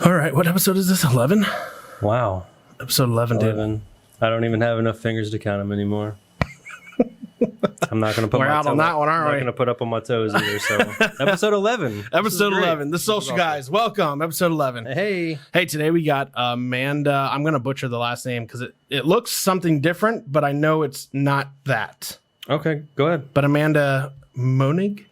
All right, what episode is this? 11? Wow. Episode 11, dude. 11. I don't even have enough fingers to count them anymore. I'm not going to put We're my out on that one, aren't I'm we? not going to put up on my toes either. So, episode 11. Episode 11, the social guys. Welcome, episode 11. Hey. Hey, today we got Amanda. I'm going to butcher the last name because it looks something different, but I know it's not that. Okay, go ahead. But Amanda Moening?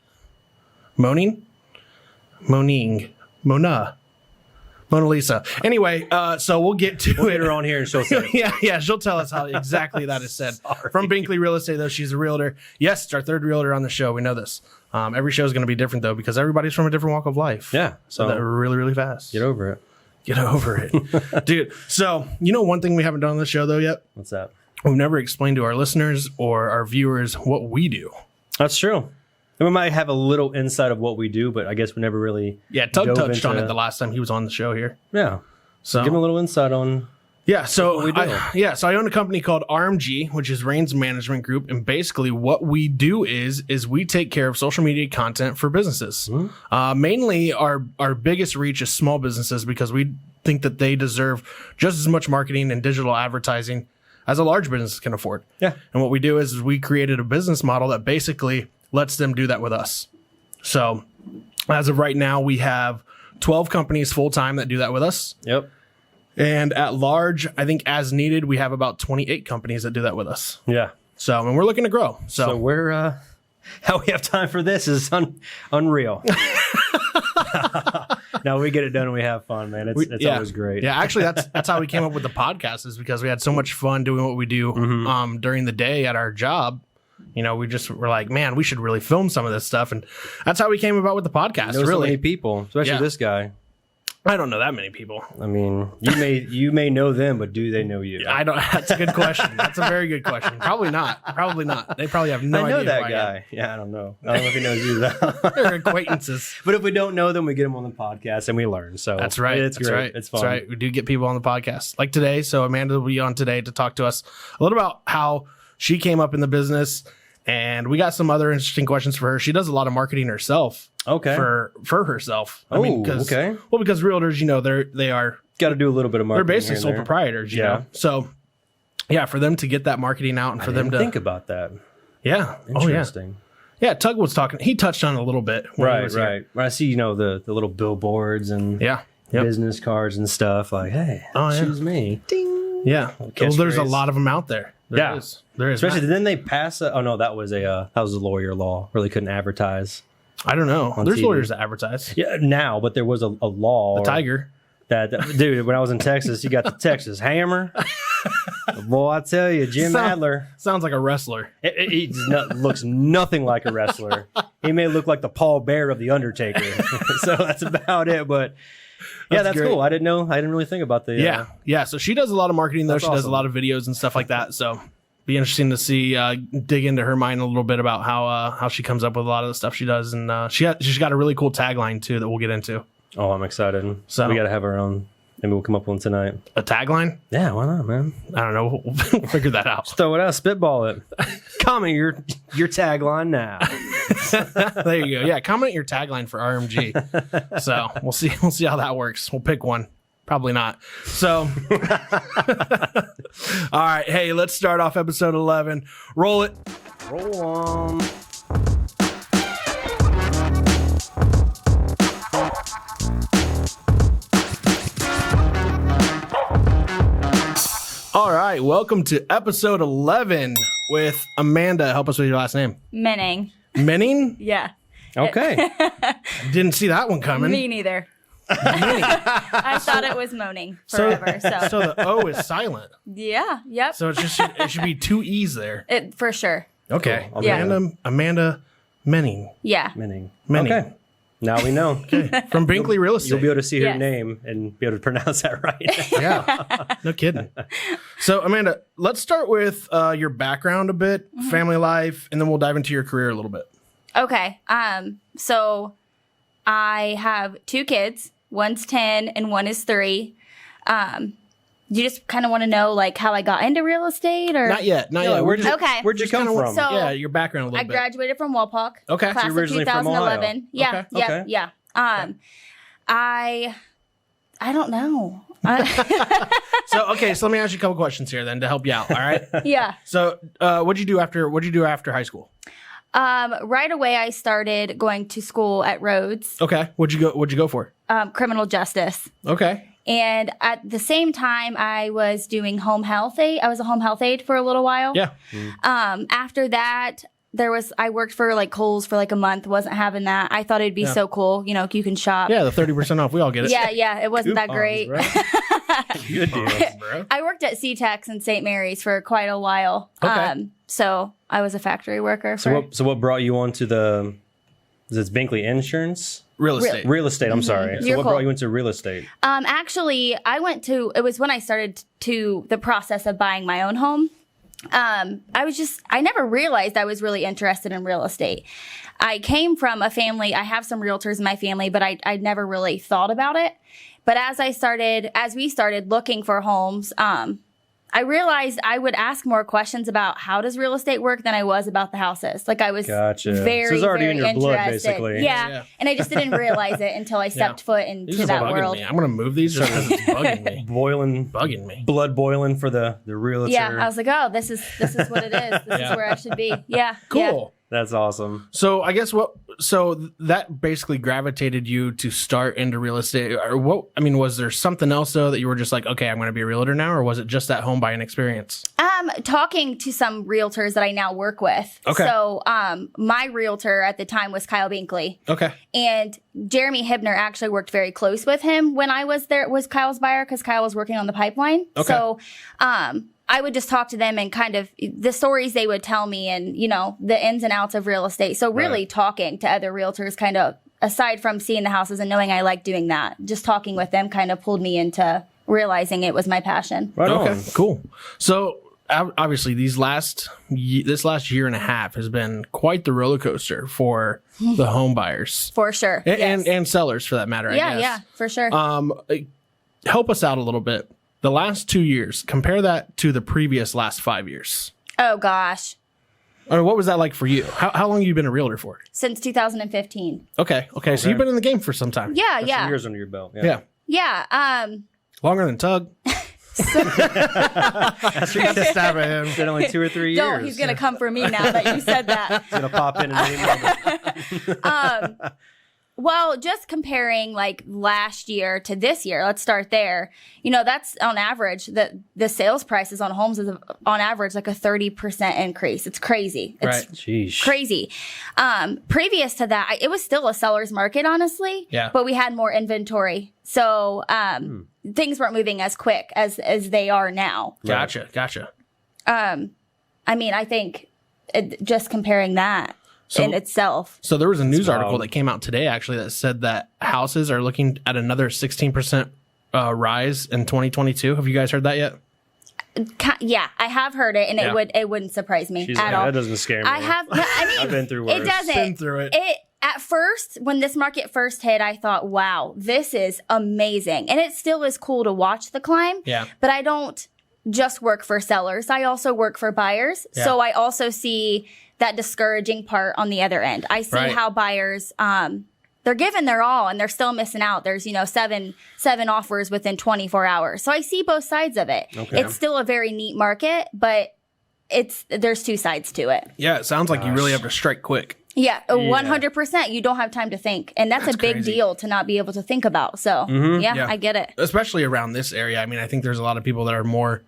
Mona Lisa. Anyway, so we'll get to We'll it. get her on here and she'll say it. yeah, she'll tell us how exactly that is said. Sorry. From Binkley Real Estate, though, she's a realtor. Yes, it's our third realtor on the show. We know this. Every show is going to be different, though, because everybody's from a different walk of life. Yeah. So that really, really fast. Get over it. Get over it. Dude, so you know one thing we haven't done on the show, though, yet? What's that? We've never explained to our listeners or our viewers what we do. That's true. And we might have a little insight of what we do, but I guess we never really. Yeah, Tug dove touched on into- it the last time he was on the show here. Yeah. So Give them a little insight on. Yeah, so what we do. So I own a company called RMG, which is Rain's Management Group, and basically what we do is we take care of social media content for businesses. Mainly, our biggest reach is small businesses because we think that they deserve just as much marketing and digital advertising as a large business can afford. Yeah. And what we do is we created a business model that basically lets them do that with us. So as of right now, we have 12 companies full time that do that with us. Yep. And at large, I think as needed, we have about 28 companies that do that with us. Yeah. So, and we're looking to grow. So we're, how we have time for this is unreal. No, we get it done and we have fun, man. It's always great. Yeah, actually, that's how we came up with the podcast, is because we had so much fun doing what we do during the day at our job. You know, we just were like, man, we should really film some of this stuff. And that's how we came about with the podcast, Know so really. many people, especially Yeah. this guy. I don't know that many people. I mean, you may know them, but do they know you? I don't. That's a good question. That's a very good question. Probably not. Probably not. They probably have no I idea. know that who I am. guy. Yeah, I don't know. I don't know if he knows you though. They're acquaintances. But if we don't know them, we get them on the podcast and we learn. So That's right. It's That's great. right. It's fun. That's right. We do get people on the podcast like today. So Amanda will be on today to talk to us a little about how she came up in the business. And we got some other interesting questions for her. She does a lot of marketing herself. Okay. For herself. Okay. Well, because realtors, you know, they are Got to do a little bit of marketing. they're basically here sole and there. proprietors, you Yeah. know. So yeah, for them to get that marketing out and I for them didn't to think about that. yeah. Oh yeah. Interesting. Yeah, Tug was talking. He touched on it a little bit. When he Right. was here. When I see, the little billboards and Yeah. Yep. business cards and stuff, like, hey, Oh, yeah. choose me. Ding. Yeah. Well, there's a catchphrase. lot of them out there. Yeah. There is. Especially, didn't they pass a, oh no, that was a lawyer law. Really couldn't advertise. I don't know. There's TV. lawyers that advertise. Yeah, now, but there was a law. The Tiger. That dude, when I was in Texas, you got the Texas Hammer. Boy, I tell you, Jim Adler. Sounds like a wrestler. He looks nothing like a wrestler. He may look like the Paul Bear of the Undertaker. So that's about it. But yeah, that's great. cool. I didn't know. I didn't really think about the. Yeah. So she does a lot of marketing, though. That's She does a awesome. lot of videos and stuff like that. So be interesting to see, dig into her mind a little bit about how she comes up with a lot of the stuff she does. And she's got a really cool tagline, too, that we'll get into. Oh, I'm excited. So- We got to have our own. Maybe we'll come up with one tonight. A tagline? Yeah, why not, man? I don't know. We'll figure that out. Throw it out, spitball it. Comment your tagline now. There you go. Yeah, comment your tagline for RMG. So we'll see how that works. We'll pick one. Probably not. So, all right. Hey, let's start off episode 11. Roll it. Roll on. All right. Welcome to episode 11 with Amanda. Help us with your last name. Moening. Menning? Yeah. Okay. Didn't see that one coming. Me neither. I thought it was moaning forever. So, the O is silent. yeah. Yep. So it should be two E's there. It for sure. Okay. Cool. Yeah. Amanda Moening. Yeah. Menning. Menning. Okay. Now we know. From Binkley Real Estate. You'll be able to see her Yes. name and be able to pronounce that right. Yeah, no kidding. So, Amanda, let's start with your background a bit, family life, and then we'll dive into your career a little bit. Okay. So I have 2 kids. One's 10 and one is 3. You just kind of want to know like how I got into real estate, or Not yet. Where'd you, Okay. Where'd you come from? So- Yeah, your background a I little bit. graduated from Walpock. Okay. Class you're of originally from 2011. Ohio. Yeah. Okay. Okay. Yeah. I I don't know. So let me ask you a couple questions here then to help you out. All right. Yeah. So what'd you do after high school? Right away, I started going to school at Rhodes, Okay. What'd you go for? criminal justice. Okay. And at the same time, I was doing home health aide. I was a home health aide for a little while. Yeah. After that, I worked for like Kohl's for like a month. Wasn't having that. I thought it'd be so cool. You know, you can shop. Yeah. The 30% off. We all get it. Yeah. It wasn't that great. Good deal. Bro. I worked at C-Tex in St. Mary's for quite a while. Okay. So I was a factory worker. So what brought you on to is it Binkley Insurance? Real estate. Real estate, I'm sorry. So You're what cool. brought you into real estate? Actually, it was when I started to the process of buying my own home. I never realized I was really interested in real estate. I came from a family, I have some realtors in my family, but I never really thought about it. But as we started looking for homes, I realized I would ask more questions about how does real estate work than I was about the houses. Like I was Gotcha. very, So it's already very in your blood, interested. basically. Yeah. And I just didn't realize it until I stepped foot These into are that bugging world. me. I'm gonna move these just because it's bugging me. Bugging me. Blood boiling for the realtor. Yeah, I was like, oh, this is what it is. This is where I should be. Yeah. Cool. That's awesome. So I guess that basically gravitated you to start into real estate, or what? I mean, was there something else though that you were just like, okay, I'm going to be a realtor now, or was it just that home buying experience? Talking to some realtors that I now work with. Okay. So, my realtor at the time was Kyle Binkley. Okay. And Jeremy Hibner actually worked very close with him when I was there, was Kyle's buyer, because Kyle was working on the pipeline. Okay. So, I would just talk to them and kind of the stories they would tell me and, you know, the ins and outs of real estate. So really talking to other realtors kind of, aside from seeing the houses and knowing I like doing that, just talking with them kind of pulled me into realizing it was my passion. Right Okay. on. Cool. So obviously this last year and a half has been quite the roller coaster for the home buyers. For sure. Yes. And sellers for that matter. I guess. Yeah, for sure. Help us out a little bit. The last 2 years, compare that to the previous last 5 years. Oh, gosh. Or what was that like for you? How long have you been a realtor for? Since 2015. Okay. So you've been in the game for some time. Yeah, Got yeah. some years under your belt. Yeah. Yeah. Longer than Tug. That's your Stab at him. It's been only 2 or 3 years. Don't. He's going to come for me now that you said that. He's going to pop in any moment. Well, just comparing like last year to this year, let's start there. You know, that's on average, the sales prices on homes is on average like a 30% increase. It's crazy. It's Right. Sheesh. crazy. Previous to that, it was still a seller's market, honestly. Yeah. But we had more inventory. So things weren't moving as quick as they are now. Gotcha. I mean, I think just comparing that in itself. So there was a news wild. article that came out today actually that said that houses are looking at another 16% rise in 2022. Have you guys heard that yet? Yeah, I have heard it, and Yeah. it wouldn't surprise me She's at like, all. that doesn't scare me. I mean, I've been through worse. it doesn't. Been through it. At first, when this market first hit, I thought, wow, this is amazing. And it still is cool to watch the climb. Yeah. But I don't just work for sellers. I also work for buyers. Yeah. So I also see that discouraging part on the other end. I see Right. how buyers, they're giving their all and they're still missing out. There's, seven offers within 24 hours. So I see both sides of it. Okay. It's still a very neat market, but there's two sides to it. Yeah, it sounds like you really have to strike quick. Yeah, 100%. You don't have time to think. And that's a big crazy. deal to not be able to think about. So, yeah, Yeah. I get it. Especially around this area. I mean, I think there's a lot of people that are more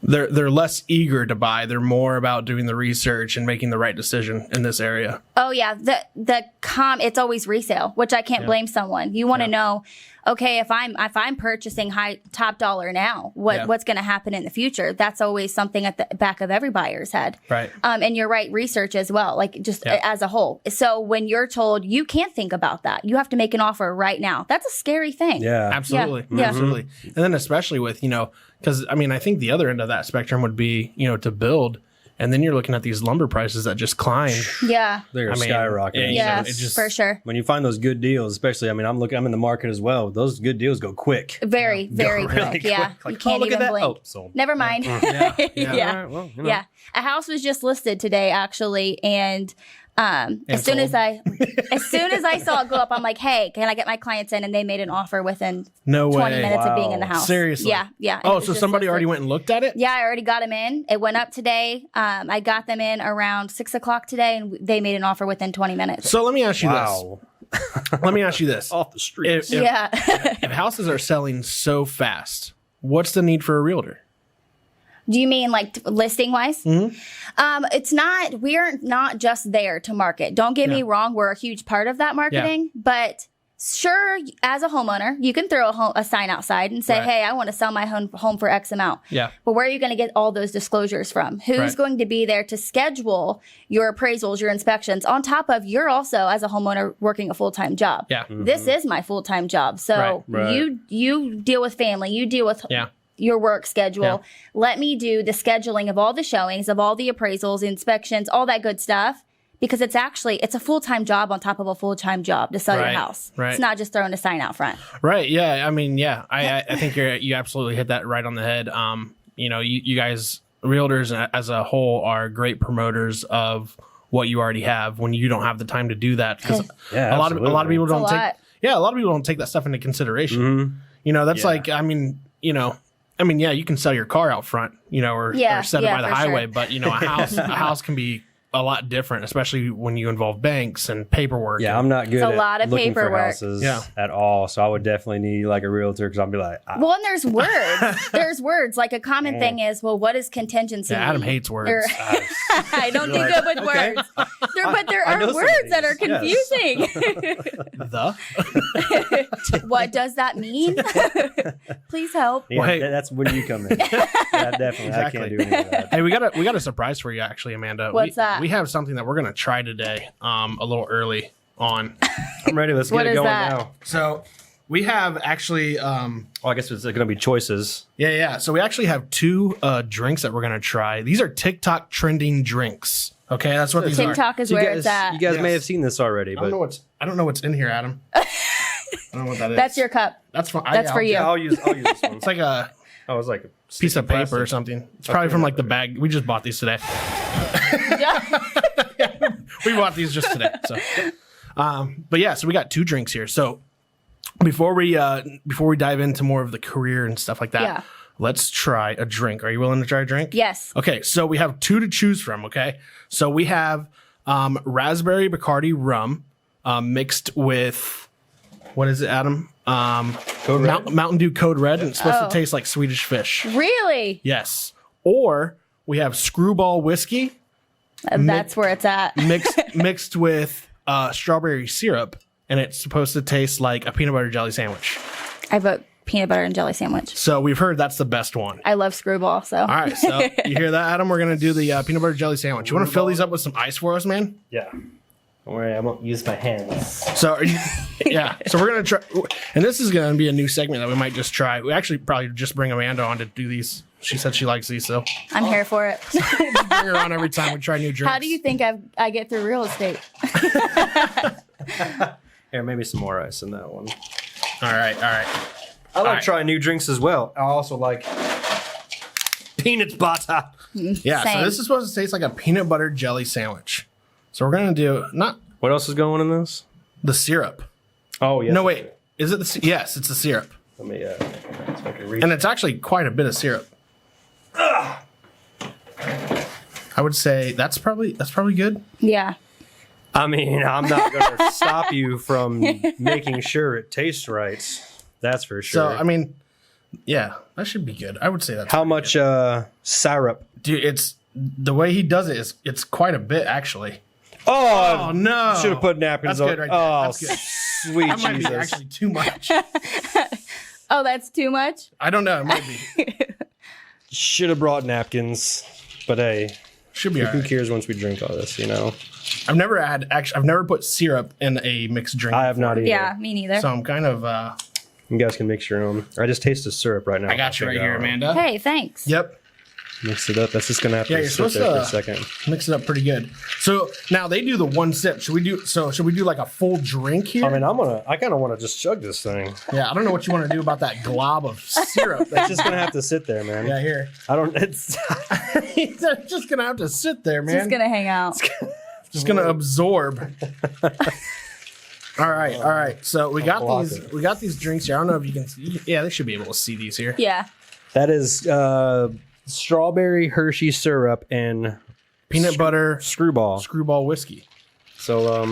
they're less eager to buy. They're more about doing the research and making the right decision in this area. Oh, yeah. It's always resale, which I can't blame someone. You want to know, okay, if I'm purchasing high top dollar now, what's going to happen in the future? That's always something at the back of every buyer's head. Right. And you're right, research as well, like just as a whole. So when you're told you can't think about that, you have to make an offer right now. That's a scary thing. Yeah. Absolutely. Yeah. Absolutely. And then especially with, because I mean, I think the other end of that spectrum would be, to build. And then you're looking at these lumber prices that just climb. Yeah. They're I mean, skyrocketing. Yeah, it just- for sure. When you find those good deals, especially, I mean, I'm in the market as well. Those good deals go quick. Very, very Really quick. Yeah. quick. Like, You can't look at even that. blink. Oh, sold. Never mind. Yeah. Yeah. All right, well, Yeah. A house was just listed today, actually, and As soon as I saw it go up, I'm like, hey, can I get my clients in? And they made an offer within 20 minutes of being in the house. Seriously? Yeah. Oh, so somebody already went and looked at it? Yeah, I already got them in. It went up today. I got them in around 6:00 today, and they made an offer within 20 minutes. So let me ask you Wow. this. Let me ask you this. Off the streets. If houses are selling so fast, what's the need for a realtor? Do you mean like listing wise? Mm-hmm. We're not just there to market. Don't get me wrong. We're a huge part of that marketing, but sure, as a homeowner, you can throw a sign outside and say, hey, I want to sell my home for X amount. Yeah. But where are you going to get all those disclosures from? Who's going to be there to schedule your appraisals, your inspections, on top of you're also, as a homeowner, working a full-time job. Yeah. This is my full-time job. So you deal with family, you deal with your work schedule. Yeah. Let me do the scheduling of all the showings, of all the appraisals, inspections, all that good stuff. Because it's a full-time job on top of a full-time job to sell your house. Right. It's not just throwing a sign out front. Right. Yeah. I mean, yeah. I think you absolutely hit that right on the head. You guys, realtors as a whole, are great promoters of what you already have when you don't have the time to do that. Because a lot of people don't take. Yeah, a lot of people don't take that stuff into consideration. Mm-hmm. That's like, you can sell your car out front, or set it by the highway, but a house can be a lot different, especially when you involve banks and paperwork. Yeah, I'm not good It's a at lot of looking paperwork. for houses at all, so I would definitely need like a realtor because I'll be like, well, and there's words. There's words. Like a common thing is, well, what is contingency? Yeah, Adam hates words. I don't do good with words. But there are words that are confusing. What does that mean? Please help. Yeah, that's when you come in. Yeah, definitely. Exactly. I can't do any of that. Hey, we got a surprise for you, actually, Amanda. What's that? We have something that we're going to try today, a little early on. I'm ready. Let's get it going now. So we have actually. I guess it's going to be choices. Yeah. So we actually have two drinks that we're going to try. These are TikTok trending drinks. Okay, that's what these are. TikTok is where it's at. You guys may have seen this already, but I don't know what's in here, Adam. I don't know what that is. That's your cup. That's fine. That's for you. Yeah, I'll use this one. It's like a it's like a piece of paper or something. It's probably from like the bag. We just bought these today. We bought these just today. So, but yeah, so we got two drinks here. So before we dive into more of the career and stuff like that, let's try a drink. Are you willing to try a drink? Yes. Okay, so we have two to choose from. Okay, so we have raspberry Bacardi rum mixed with, what is it, Adam? Mountain Dew Code Red, and it's supposed to taste like Swedish fish. Really? Yes. Or we have Screwball whiskey. That's where it's at. mixed with strawberry syrup, and it's supposed to taste like a peanut butter jelly sandwich. I vote peanut butter and jelly sandwich. So we've heard that's the best one. I love Screwball. So all right, so you hear that, Adam? We're gonna do the peanut butter jelly sandwich. You want to fill these up with some ice for us, man? Yeah. Don't worry, I won't use my hands. So so we're gonna try, and this is gonna be a new segment that we might just try. We actually probably just bring Amanda on to do these. She said she likes these, so I'm here for it. just bring her on every time we try new drinks. How do you think I get through real estate? Here, maybe some more ice in that one. All right. I like trying new drinks as well. I also like peanut butter. Yeah, Same. so this is supposed to taste like a peanut butter jelly sandwich. So we're gonna do not What else is going in this? the syrup. Oh, yeah. No, wait. Is it the? Yes, it's the syrup, Let me, so I can read. and it's actually quite a bit of syrup. I would say that's probably good. Yeah. I mean, I'm not going to stop you from making sure it tastes right. That's for sure. So I mean, yeah, that should be good. I would say that's How much syrup? dude. It's the way he does it is it's quite a bit actually. Oh, no! Should have put napkins That's on. good right there. Oh, That's good. sweet That might be Jesus. actually too much. Oh, that's too much? I don't know. It might be. Should have brought napkins. But hey, Should be who alright. cares once we drink all this, you know? I've never put syrup in a mixed drink. I have not either. Yeah, me neither. So I'm kind of. You guys can mix your own. I just tasted syrup right now. I got you right here, Amanda. Hey, thanks. Yep. Mix it up. That's just gonna have Yeah, to you're sit supposed there for a to second. mix it up pretty good. So now they do the one sip. Should we do like a full drink here? I mean, I kind of want to just chug this thing. Yeah, I don't know what you want to do about that glob of syrup. It's just gonna have to sit there, man. Yeah, here. I don't. It's It's just gonna have to sit there, man. Just gonna hang out. Just gonna absorb. All right. So we got these drinks here. I don't know if you can see. Yeah, they should be able to see these here. Yeah. That is strawberry Hershey syrup and Peanut butter screwball whiskey. So all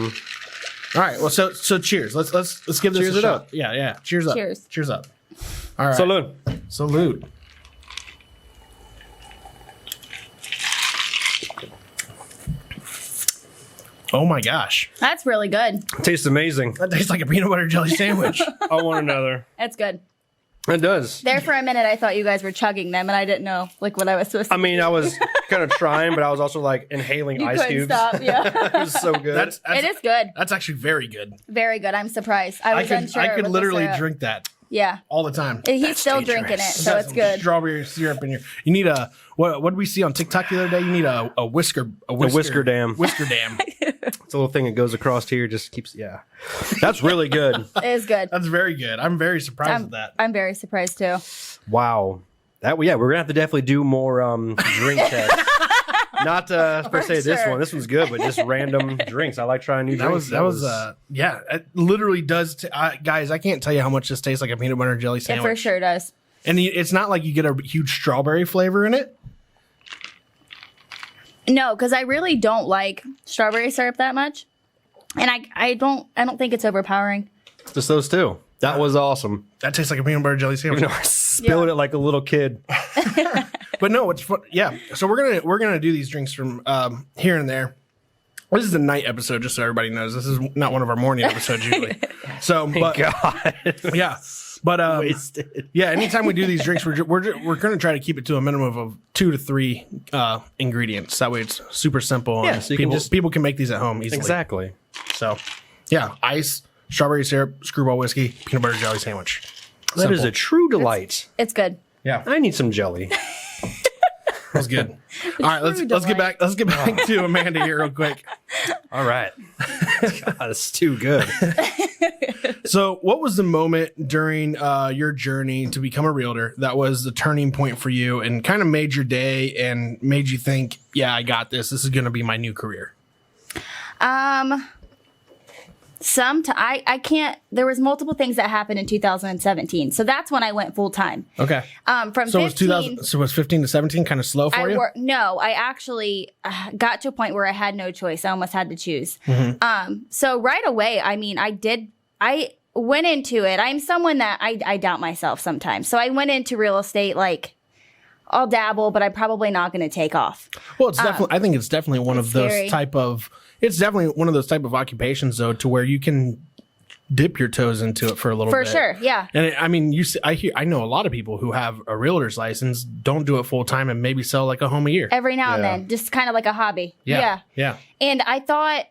right. Well, so cheers. Let's give this Cheers a it shot. up. Yeah. Cheers up. Cheers up. All right. Salute. Oh my gosh, That's really good. It tastes amazing. that tastes like a peanut butter jelly sandwich. I want another. That's good. It does. There for a minute, I thought you guys were chugging them, and I didn't know like what I was supposed to. I mean, I was kind of trying, but I was also like inhaling you ice couldn't cubes. stop. Yeah, It was so good. it is good. That's actually very good. Very good. I'm surprised. I was unsure. I could with the literally syrup. drink that Yeah, all the time. he's still drinking it, so it's good. Strawberry syrup in here. You need a what did we see on TikTok the other day? You need a whisker dam. Whisker dam. It's a little thing that goes across here, just keeps. Yeah, that's really good. It is good. That's very good. I'm very surprised with that. I'm very surprised too. Wow. We're gonna have to definitely do more drink tests. Not per se this sure. one. This one's good, but just random drinks. I like trying new drinks. That was yeah. It literally does. Guys, I can't tell you how much this tastes like a peanut butter and jelly It sandwich. for sure does. And it's not like you get a huge strawberry flavor in it. No, because I really don't like strawberry syrup that much, and I don't think it's overpowering. just those two. That was awesome. That tastes like a peanut butter jelly sandwich. I spilled it like a little kid. But no, it's fun. Yeah. So we're gonna do these drinks from here and there. This is a night episode, just so everybody knows. This is not one of our morning episodes usually. So, but God. yeah, but Wasted. yeah. Anytime we do these drinks, we're gonna try to keep it to a minimum of 2 to 3 ingredients. That way, it's super simple. Yeah, and so you can people can make these at home easily. Exactly. So, yeah, ice, strawberry syrup, screwball whiskey, peanut butter jelly sandwich. That is a true delight. It's good. Yeah, I need some jelly. that was good. All right, let's get back to Amanda here real quick. All right. God, it's too good. So, what was the moment during your journey to become a realtor that was the turning point for you and kind of made your day and made you think, yeah, I got this. This is going to be my new career? I can't. There was multiple things that happened in 2017, so that's when I went full time. Okay. From So 15, was 15 to 17 kind of slow for you? No, I actually got to a point where I had no choice. I almost had to choose. Mm-hmm. So right away, I mean, I went into it. I'm someone that I doubt myself sometimes. So I went into real estate like, I'll dabble, but I'm probably not going to take off. Well, it's definitely. I think it's definitely one of those scary. type of. It's definitely one of those type of occupations, though, to where you can dip your toes into it for a little For bit. sure, yeah. And I mean, I know a lot of people who have a realtor's license, don't do it full time, and maybe sell like a home a year. Every now and Yeah. then, just kind of like a hobby. Yeah. And I thought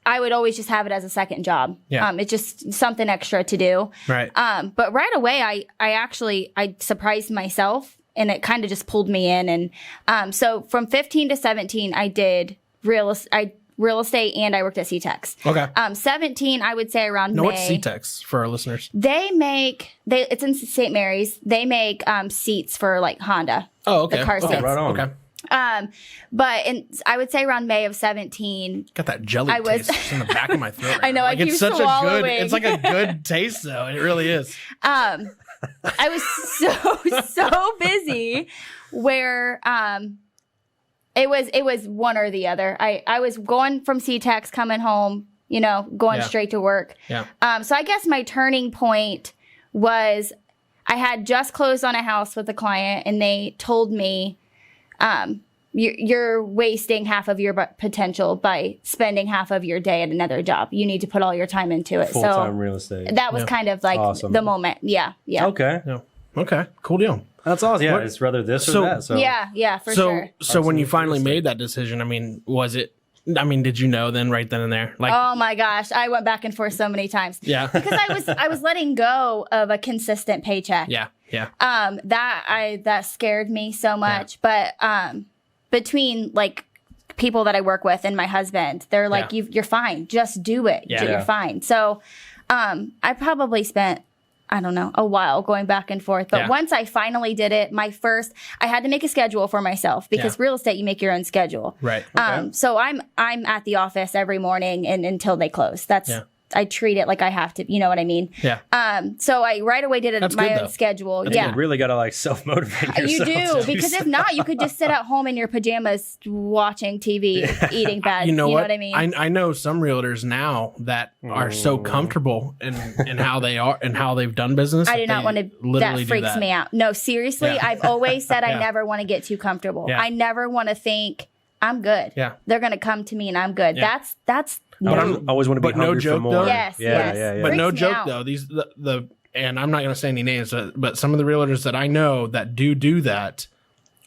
I would always just have it as a second job. Yeah. It's just something extra to do. Right. But right away, I surprised myself, and it kind of just pulled me in. And so from 15 to 17, I did real estate, and I worked at CTEX. Okay. 17, I would say around No, May. what's CTEX for our listeners? It's in St. Mary's. They make seats for like Honda. Oh, okay. The car Okay, seats. right on. Okay. But I would say around May of 17. Got that jelly I was- taste just in the back of my throat. Right I know, now. I Like, it's keep such a good. swallowing. It's like a good taste, though. It really is. I was so busy where it was one or the other. I was going from CTEX, coming home, going Yeah. straight to work. Yeah. So I guess my turning point was I had just closed on a house with a client, and they told me, you're wasting half of your potential by spending half of your day at another job. You need to put all your time into it. Full-time So real estate. that was kind of like Awesome. the moment. Yeah. Yeah. Okay. Yeah. Okay. Cool deal. That's awesome. Yeah, What- it's rather this or so- that. So Yeah, for So, sure. so when you Absolutely finally realistic. made that decision, I mean, did you know then right then and there? Like, Oh my gosh, I went back and forth so many times. yeah. Because I was letting go of a consistent paycheck. Yeah. Yeah. That scared me so much. But between like people that I work with and my husband, they're like, Yeah. you're fine. Just do it. Yeah. You're Yeah. fine. So I probably spent I don't know, a while going back and forth. But once I finally did it, I had to make a schedule for myself because real estate, you make your own schedule. Right. So I'm at the office every morning and until they close. I treat it like I have to, you know what I mean? Yeah. So I right away did my own schedule. You really got to like self-motivate yourself. You do, because if not, you could just sit at home in your pajamas watching TV, eating bad. You know what I mean? I know some realtors now that are so comfortable in how they are and how they've done business. I do not want to, that freaks me out. No, seriously, I've always said I never want to get too comfortable. I never want to think I'm good. Yeah. They're going to come to me and I'm good. Yeah. That's I always want to be hungry for more. Though, yes. But no Freaks me joke out. though, these and I'm not going to say any names, but some of the realtors that I know that do that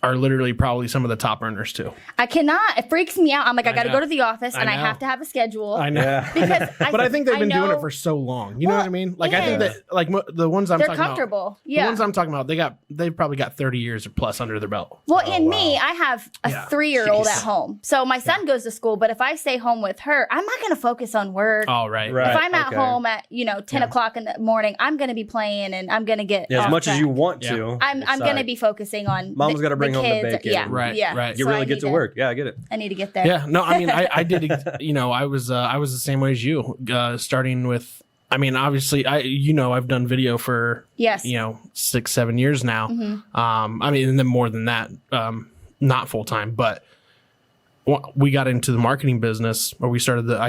are literally probably some of the top earners too. I cannot. It freaks me out. I'm like, I got to know. go to the office and I know. have to have a schedule. I know. Yeah. Because But I think they've been doing know it for so long. You know what I mean? Like I think yes. that like the ones I'm they're talking comfortable. about. Yeah. The ones I'm talking about, they've probably got 30 years or plus under their belt. Well, me, I have a 3-year-old Jeez. at home. So my son goes to school, but if I stay home with her, I'm not going to focus on work. Oh, right. Right. If I'm at Okay. home at 10 o'clock in the morning, I'm going to be playing and I'm going to get Yeah, as off much as track. you want Yeah. to. I'm going to be focusing on Mama's gotta bring the home the kids. bacon. Yeah, Right, yeah. right. You So really I get need to work. Yeah, I get it. I need to get there. Yeah, no, I mean, I did, I was the same way as you, starting with, I mean, obviously, I've done video for, Yes. 6-7 years now. I mean, and then more than that, not full time, but we got into the marketing business, or I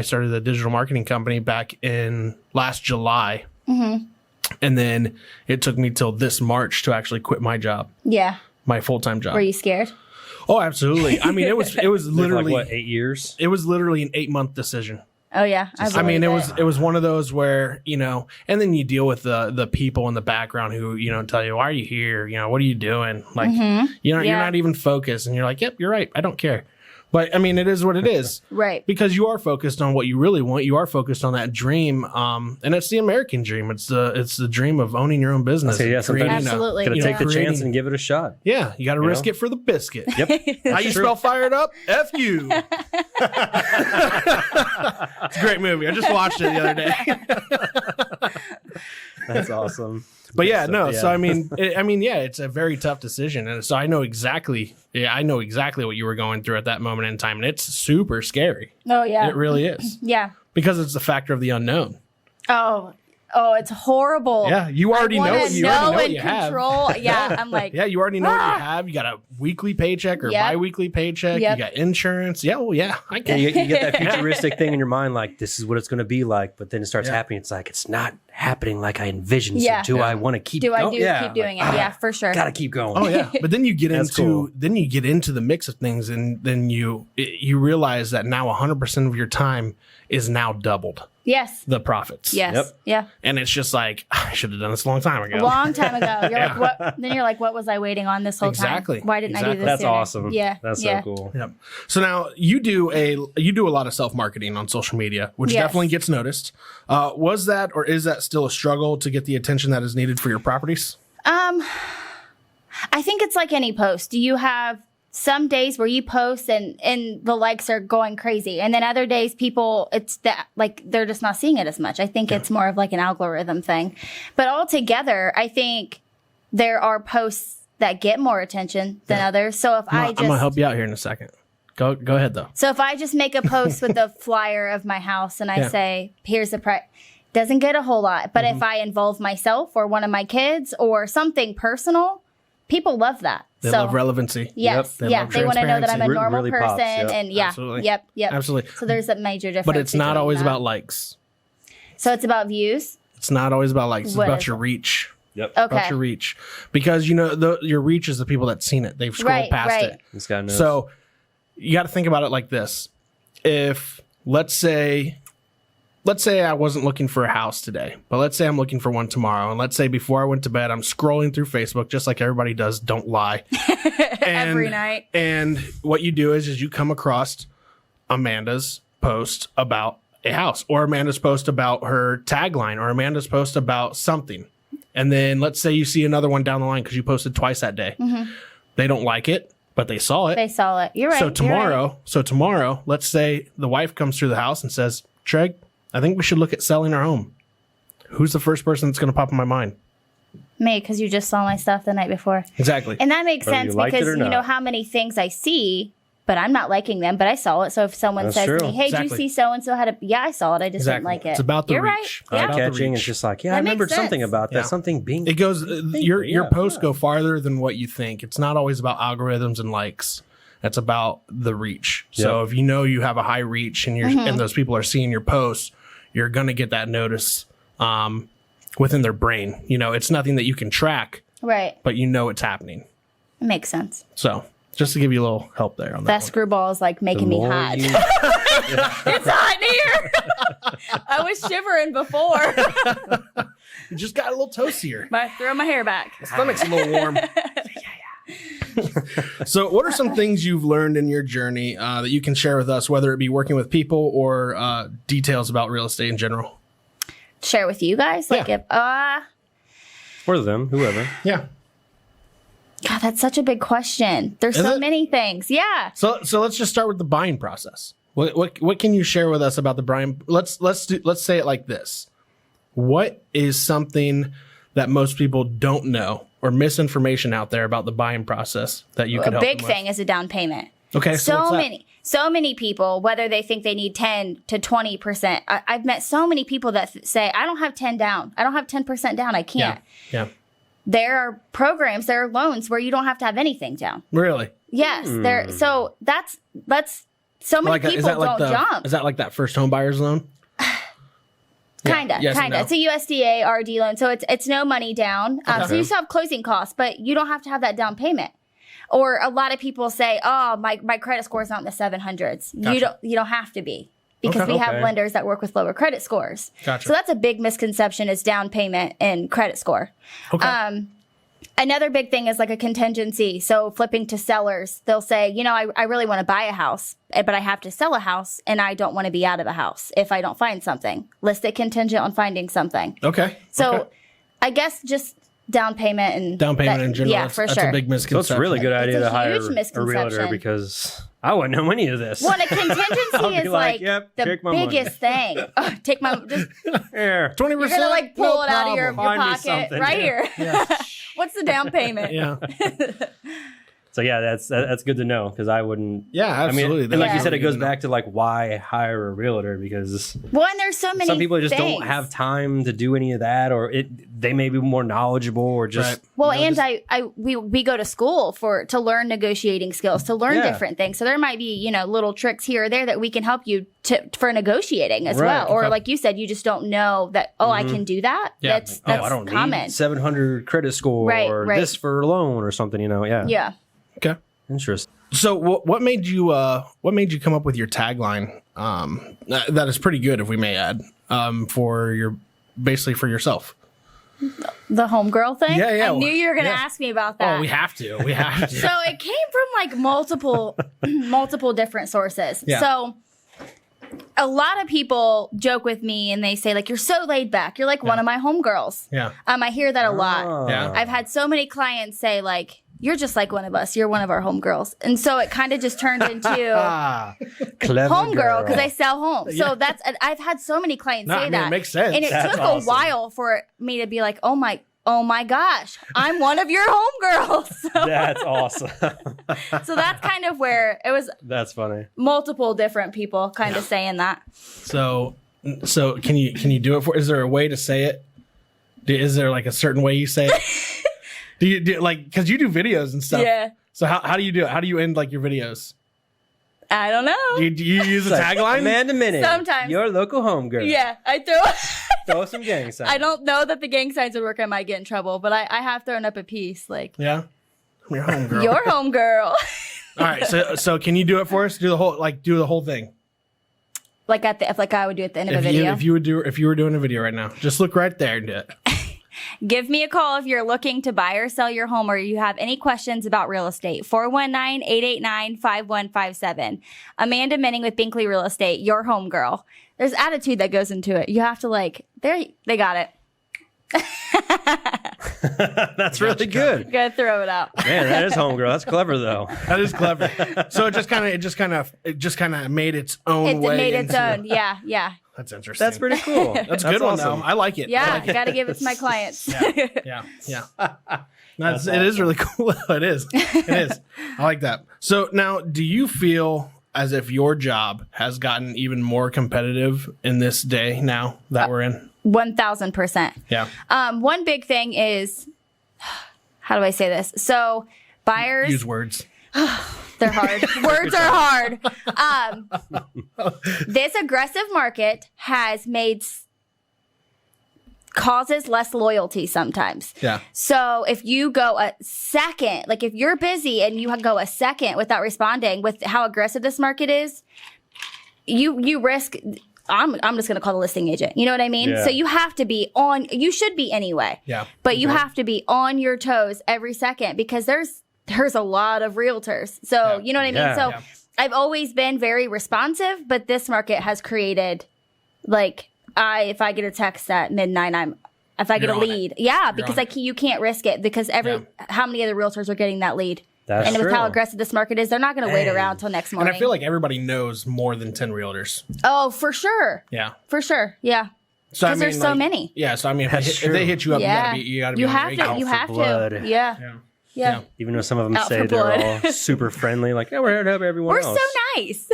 started the digital marketing company back in last July. And then it took me till this March to actually quit my job, Yeah. my full-time job. Were you scared? Oh, absolutely. I mean, it was literally, Like, what, 8 years? it was literally an 8-month decision. Oh, yeah. I mean, it was one of those where, and then you deal with the people in the background who, tell you, why are you here? What are you doing? Like, you're not even focused. And you're like, yep, you're right. I don't care. But I mean, it is what it is. Right. Because you are focused on what you really want. You are focused on that dream. And it's the American dream. It's the dream of owning your own business. Okay, yeah, sometimes- creating Absolutely. Gotta Yeah. take the chance creating- and give it a shot. Yeah, you got to risk it for the biscuit. Yep. How you spell fired up? F you. It's a great movie. I just watched it the other day. That's awesome. But yeah, So, no. yeah. So I mean, it's a very tough decision, and so I know exactly what you were going through at that moment in time, and it's super scary. Oh, yeah. It really is Yeah. because it's the factor of the unknown. Oh, it's horrible. Yeah, you already I know wanna what you already know what and you have. control. Yeah, I'm like, Yeah, you already know what you have. You got a weekly paycheck or Yep. bi-weekly paycheck. Yep. You got insurance. Yeah, well, yeah, I Yeah, get you get that futuristic thing in your mind, like this is what it's going to be like, but then it starts happening. It's like it's not happening like I envisioned. Yeah. So do I want to keep? do I going? keep doing it? Yeah, for sure. Gotta keep going. Oh yeah, but then you get That's into cool. the mix of things, and then you realize that now 100% of your time is now doubled Yes. the profits. Yes. Yep. Yeah. And it's just like I should have done this a long time ago. A long time ago. You're like, what? Then you're like, what was I waiting on this whole Exactly. time? Why didn't I do Exactly. this? That's sooner? awesome. Yeah. That's yeah. so cool. Yep. So now you do a lot of self marketing on social media, which Yes. definitely gets noticed. Was that or is that still a struggle to get the attention that is needed for your properties? I think it's like any post. You have some days where you post and the likes are going crazy. And then other days people, it's that like they're just not seeing it as much. I think it's more of like an algorithm thing. But altogether, I think there are posts that get more attention than others. So if I'm gonna help you out here in a second. Go ahead though. So if I just make a post with the flyer of my house and I Yeah. say, here's the price, doesn't get a whole lot. But if I involve myself or one of my kids or something personal, people love that. They love relevancy. Yes, They yeah, love they want to know that I'm a transparency. normal Really person, pops, yep. and yeah, Absolutely. yep, Absolutely. So there's a major difference. But it's not between always that. about likes. So it's about views. It's not always about likes. It's What about is your it? reach. Yep. Okay, About your reach, because your reach is the people that's seen it. They've scrolled Right, past right. it. This guy knows. So you got to think about it like this: if let's say I wasn't looking for a house today, but let's say I'm looking for one tomorrow, and let's say before I went to bed, I'm scrolling through Facebook just like everybody does. Don't lie. every night. And what you do is you come across Amanda's post about a house, or Amanda's post about her tagline, or Amanda's post about something. And then let's say you see another one down the line because you posted twice that day. They don't like it, but they saw it. They saw it. You're right. So tomorrow, let's say the wife comes through the house and says, Treg, I think we should look at selling our home. who's the first person that's going to pop in my mind? Me, because you just saw my stuff the night before. Exactly. And that makes Whether sense you liked it because or you know not. how many things I see, but I'm not liking them, but I saw it. So if someone That's says true. to me, hey, Exactly. do you see so-and-so had a, yeah, I saw it. I just didn't like it. It's about the You're reach. right. Yeah. About the Catching, reach. it's just like, yeah, That I makes remember something sense. about that. Yeah. Something being. It goes, your yeah, posts yeah. go farther than what you think. It's not always about algorithms and likes. It's about the reach. So if you know you have a high reach and and those people are seeing your posts, you're going to get that notice within their brain. You know, it's nothing that you can track, Right. but you know it's happening. It makes sense. So just to give you a little help there on That that one. screwball is like making me more hot. you- It's hot in here. I was shivering before. You just got a little toastier. Throw my hair back. Stomach's a little warm. So, what are some things you've learned in your journey that you can share with us, whether it be working with people or details about real estate in general? Share with you guys. Like if or them, whoever. Yeah. God, that's such a big question. There's Is so it? many things. Yeah. So let's just start with the buying process. What can you share with us about the buying? Let's say it like this. What is something that most people don't know or misinformation out there about the buying process that you could A help big them with? thing is a down payment. Okay, so what's that? So many people, whether they think they need 10 to 20%. I've met so many people that say, I don't have 10 down. I don't have 10% down. I can't. Yeah. There are programs, there are loans where you don't have to have anything down. Really? Yes. There. So that's so many people don't jump. Is that like that first home buyer's loan? Kinda. Yes and no. It's a USDA RD loan, so it's no money down. So you still have closing costs, but you don't have to have that down payment. Or a lot of people say, "Oh, my credit score is not in the 700s." Gotcha. You don't have to be because Okay. we have Okay. lenders that work with lower credit scores. Gotcha. So that's a big misconception is down payment and credit score. Okay. Another big thing is like a contingency. So flipping to sellers, they'll say, you know, I really want to buy a house, but I have to sell a house and I don't want to be out of a house if I don't find something. List it contingent on finding something. Okay. So Okay. I guess just down payment and Down payment in general. Yeah, that's, for that's sure. a big So misconception. it's a really good idea It's a to hire huge a realtor misconception. because I wouldn't know any of this. Well, and a I'll contingency be is like, like yep, the take my money. biggest thing. Oh, take my just Here. 20%. you're gonna like pull it out of your Find me pocket something. right here. What's the down payment? Yeah. So yeah, that's good to know because I wouldn't. Yeah, I absolutely. mean, and like Yeah. you said, it goes back to like why hire a realtor because Well, and there's so many. some people just things. don't have time to do any of that, or they may be more knowledgeable, or just Right. Well, you know, and we go to school to learn negotiating skills, to learn Yeah. different things. So there might be little tricks here or there that we can help you for negotiating as Right. well. Or Okay. like you said, you just don't know that. Oh, I can do that. Yeah. That's oh, I don't common. need 700 credit score Right, or right. this for a loan or something. Yeah. Yeah. Okay. Interesting. So what made you come up with your tagline? That is pretty good, if we may add, for yourself. The homegirl thing. Yeah. I knew you were going to Yeah. ask me about that. Oh, we have to. We have to. So it came from like multiple different sources. Yeah. So a lot of people joke with me and they say like, you're so laid back. You're like one of my homegirls. Yeah. I hear that a lot. Yeah. I've had so many clients say like, you're just like one of us. You're one of our homegirls. And so it kind of just turned into Clever homegirl because I sell homes. So I've had so many clients No, say I mean, that. it makes sense. And it That's took awesome. a while for me to be like, oh my gosh, I'm one of your homegirls. That's awesome. So that's kind of where it was That's funny. multiple different people kind of saying that. So can you do it is there a way to say it? Is there like a certain way you say it? do you like because you do videos and stuff? Yeah. So how do you do it? How do you end like your videos? I don't know. Do you use a tagline? Amanda Moening, Sometimes. your local homegirl. Yeah, I throw. Throw some gang signs. I don't know that the gang signs would work. I might get in trouble, but I have thrown up a piece like Yeah. I'm your homegirl. your homegirl, All right. So can you do it for us? Do the whole thing. like I would do at the end of a If video. you were doing a video right now, just look right there and do it. Give me a call if you're looking to buy or sell your home or you have any questions about real estate. 419-889-5157. Amanda Moening with Binkley Real Estate, your homegirl. There's attitude that goes into it. You have to they got it. That's really good. You gotta throw it out. Man, that is homegirl. That's clever though. That is clever. So it just kind of made its own way. It made its into- own. Yeah. That's interesting. That's pretty cool. That's a good one though. I like it. I Yeah, like it. got to give it to my clients. Yeah. It is really cool. It is. I like that. So now, do you feel as if your job has gotten even more competitive in this day now that we're in? 1,000%. Yeah. One big thing is, how do I say this? So buyers, Use words. they're hard. Words are hard. This aggressive market has made causes less loyalty sometimes. Yeah. So if you go a second, like if you're busy and you go a second without responding with how aggressive this market is, you risk. I'm just going to call the listing agent. You know what I mean? Yeah. So you have to be on. You should be anyway. Yeah. But you have to be on your toes every second because there's a lot of realtors. So you know what I mean? Yeah. So Yeah. I've always been very responsive, but this market has created like if I get a text at midnight, if I get You're a on lead. it. Yeah, because on it. you can't risk it because how many other realtors are getting that lead? That's and with true. how aggressive this market is, they're not going to wait Dang. around till next And morning. I feel like everybody knows more than 10 realtors. oh, for sure. Yeah. For sure. Yeah. So I Because there's mean, so like, many. Yeah. So I mean, That's if they hit you up, Yeah. you gotta be You on have your to. game. You for have blood. to. Yeah. Yeah. Yeah. Even though some of them Out say for they're blood. all super friendly, like, yeah, we're here to help everyone We're else. so nice.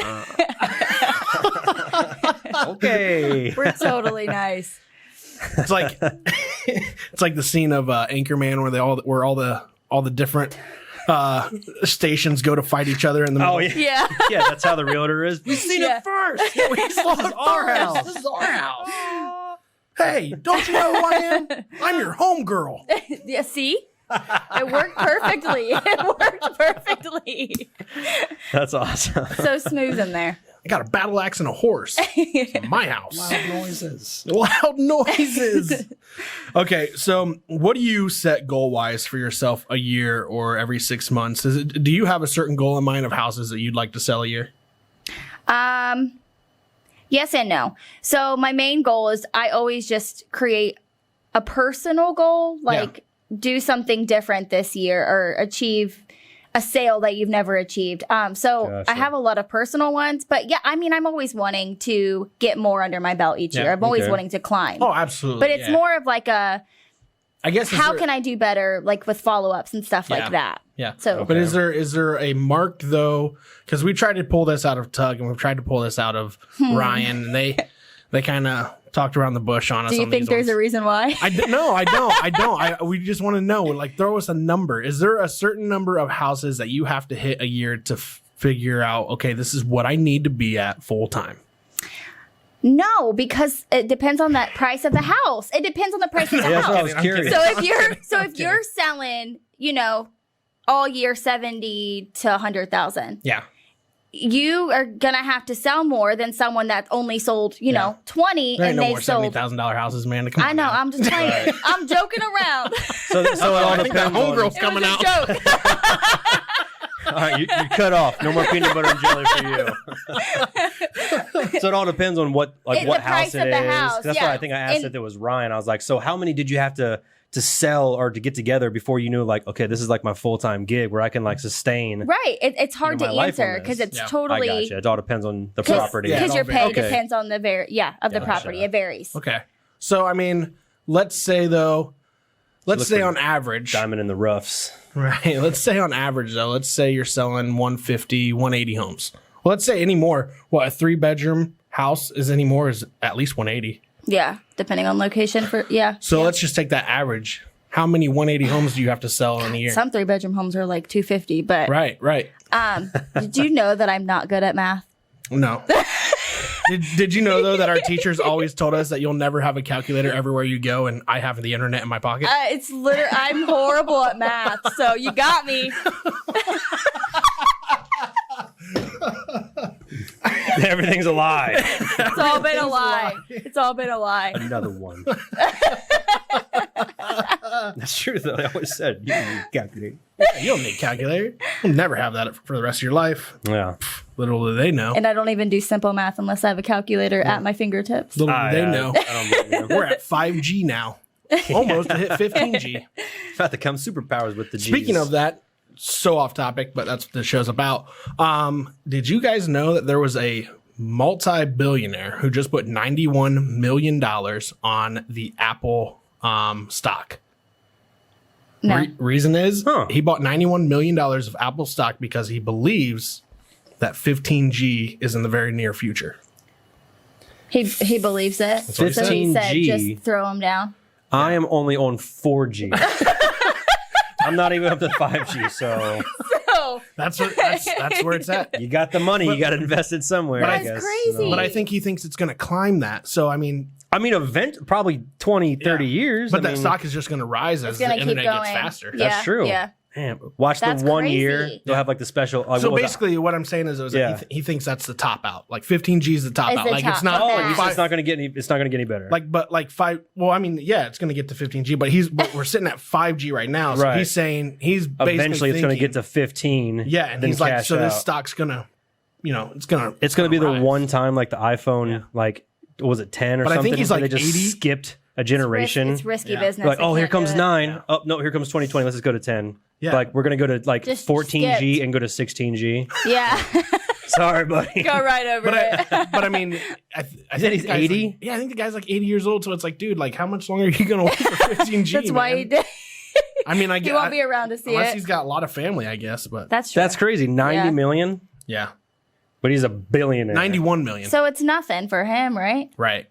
Okay. We're totally nice. It's like it's like the scene of Anchorman where all the different stations go to fight each other in the middle. Oh, yeah. Yeah. Yeah, that's how the realtor is. We've seen Yeah. it first. We saw it our house. This is our house. Hey, don't you know who I am? I'm your homegirl. Yeah, see? It worked perfectly. It worked perfectly. That's awesome. So smooth in there. I got a battle axe and a horse. It's my house. Loud noises. Loud noises. Okay, so what do you set goal wise for yourself a year or every 6 months? Do you have a certain goal in mind of houses that you'd like to sell a year? Yes and no. So my main goal is I always just create a personal goal, like do something different this year or achieve a sale that you've never achieved. So Gotcha. I have a lot of personal ones, but yeah, I mean, I'm always wanting to get more under my belt each year. I'm always okay. wanting to climb. Oh, absolutely. But it's more of like I guess. how can I do better, like with follow-ups and stuff Yeah. like that. Yeah. So- but is there a mark though? Because we tried to pull this out of Tug and we've tried to pull this out of Ryan, and they kind of talked around the bush on us. Do you on think these there's ones. a reason why? No, I don't. We just want to know. Like, throw us a number. Is there a certain number of houses that you have to hit a year to figure out? Okay, this is what I need to be at full time. No, because it depends on the price of the house. It depends on the price of the Yeah, that's what I house. was I'm curious. So if you're selling, all year 70 to 100,000, Yeah. you are gonna have to sell more than someone that only sold, 20 There ain't and no they more sold. $70,000 houses, man. Come on I know. now. I'm just playing. I'm joking around. So it all I think that depends on. homegirl's It coming was a out. joke. All right, you cut off. No more peanut butter and jelly for you. So it all depends on what The house price it of the is. house, That's yeah. why I think I asked And- if it was Ryan. I was like, so how many did you have to sell or to get together before you knew, like, okay, this is like my full-time gig where I can like sustain Right. It's hard my to life on answer because this. it's Yeah, I totally gotcha. It all depends on the property. Yeah, because it your all pay Okay. depends on the the property. It varies. Okay. So, I mean, let's say look on for average, Diamond in the roughs. right? Let's say on average, though, let's say you're selling 150, 180 homes. Well, let's say any more. What, a 3-bedroom house is any more is at least 180. Yeah, depending on location So let's just take that average. How many 180 homes do you have to sell in a year? Some 3-bedroom homes are like 250, but Right. did you know that I'm not good at math? No. Did you know, though, that our teachers always told us that you'll never have a calculator everywhere you go, and I have the internet in my pocket? It's literally, I'm horrible at math, so you got me. Everything's a lie. It's all been a lie. It's all been a lie. Another one. That's true, though. I always said you need a calculator. You don't need a calculator. You'll never have that for the rest of your life. Yeah. Little do they know. And I don't even do simple math unless I have a calculator at my fingertips. Little do they yeah. know. I don't blame you. We're at 5G now. Almost to hit 15G. About to come superpowers with the G's. Speaking of that, so off topic, but that's what the show's about. Did you guys know that there was a multi-billionaire who just put $91 million on the Apple stock? No. Reason is he bought $91 million of Apple stock because he believes that 15G is in the very near future. He believes it. what he So he said, 15G. just throw him down. I am only on 4G. I'm not even up to 5G, so Oh, That's where it's at. you got the money. You got to invest it somewhere, I That's guess. crazy. But I think he thinks it's going to climb that. So, I mean, Probably 20, 30 years. but I that mean, stock is just going to rise as it's the gonna keep internet going. gets faster. Yeah, That's true. Yeah. Man, watch That's the 1 crazy. year. They'll have like the special. Like, So what was it? basically, what I'm saying is, Yeah. he thinks that's the top out. Like 15G is the top Is out. the Like top it's not. out. Oh, Nah. you said it's not going to get any. It's not going to get any better. Like five. Well, I mean, yeah, it's going to get to 15G, but we're sitting at 5G right now. So Right. he's saying he's basically eventually it's going to thinking- get to 15. Yeah, and then he's like, cash so this out. stock's gonna, it's gonna be the rise. one time like the iPhone, like was it 10 or But I something? think he's where like they just 80. skipped a generation. It's risky Yeah. business. Like, I oh, here can't do comes it. 9. Oh no, here comes 2020. Let's just go to 10. Yeah. Like we're gonna go to like Just 14G skipped. and go to 16G. Yeah. Sorry, buddy. Go right over it. But I mean, I Said think he's the guy's 80? Like, yeah, I think the guy's like 80 years old. So it's like, dude, like how much longer are you gonna wait for 15G? That's why man? he did. I mean, I He guess won't be around to see unless it. he's got a lot of family, I guess. But That's true. That's crazy. 90 million, yeah, but he's a billionaire. 91 million. So it's nothing for him, right? Right.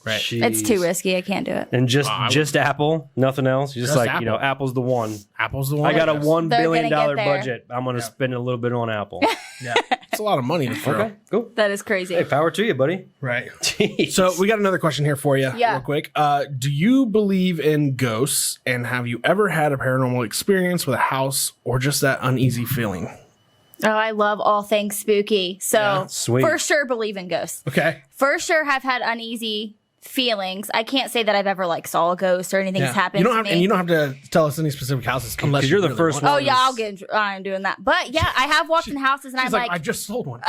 Jeez. It's too risky. I can't do it. And I just Apple, nothing else. You're just Just like, Apple. Apple's the one. Apple's the one. I got a guess. $1 They're billion gonna get there. budget. I'm gonna spend a little bit on Apple. Yeah, it's a lot of money to throw. Okay, cool. That is crazy. Hey, power to you, buddy. Right. Jeez. So we got another question here for you, Yeah. real quick. Do you believe in ghosts, and have you ever had a paranormal experience with a house, or just that uneasy feeling? Oh, I love all things spooky. So Yeah, sweet. for sure believe in ghosts. Okay. For sure have had uneasy feelings. I can't say that I've ever like saw a ghost or anything's happened You don't to have, me. and you don't have to tell us any specific houses unless Because you're the really first want. Oh one. yeah, I'll get. I'm doing that. But yeah, I have walked in houses and I'm She's like, like, I just sold one.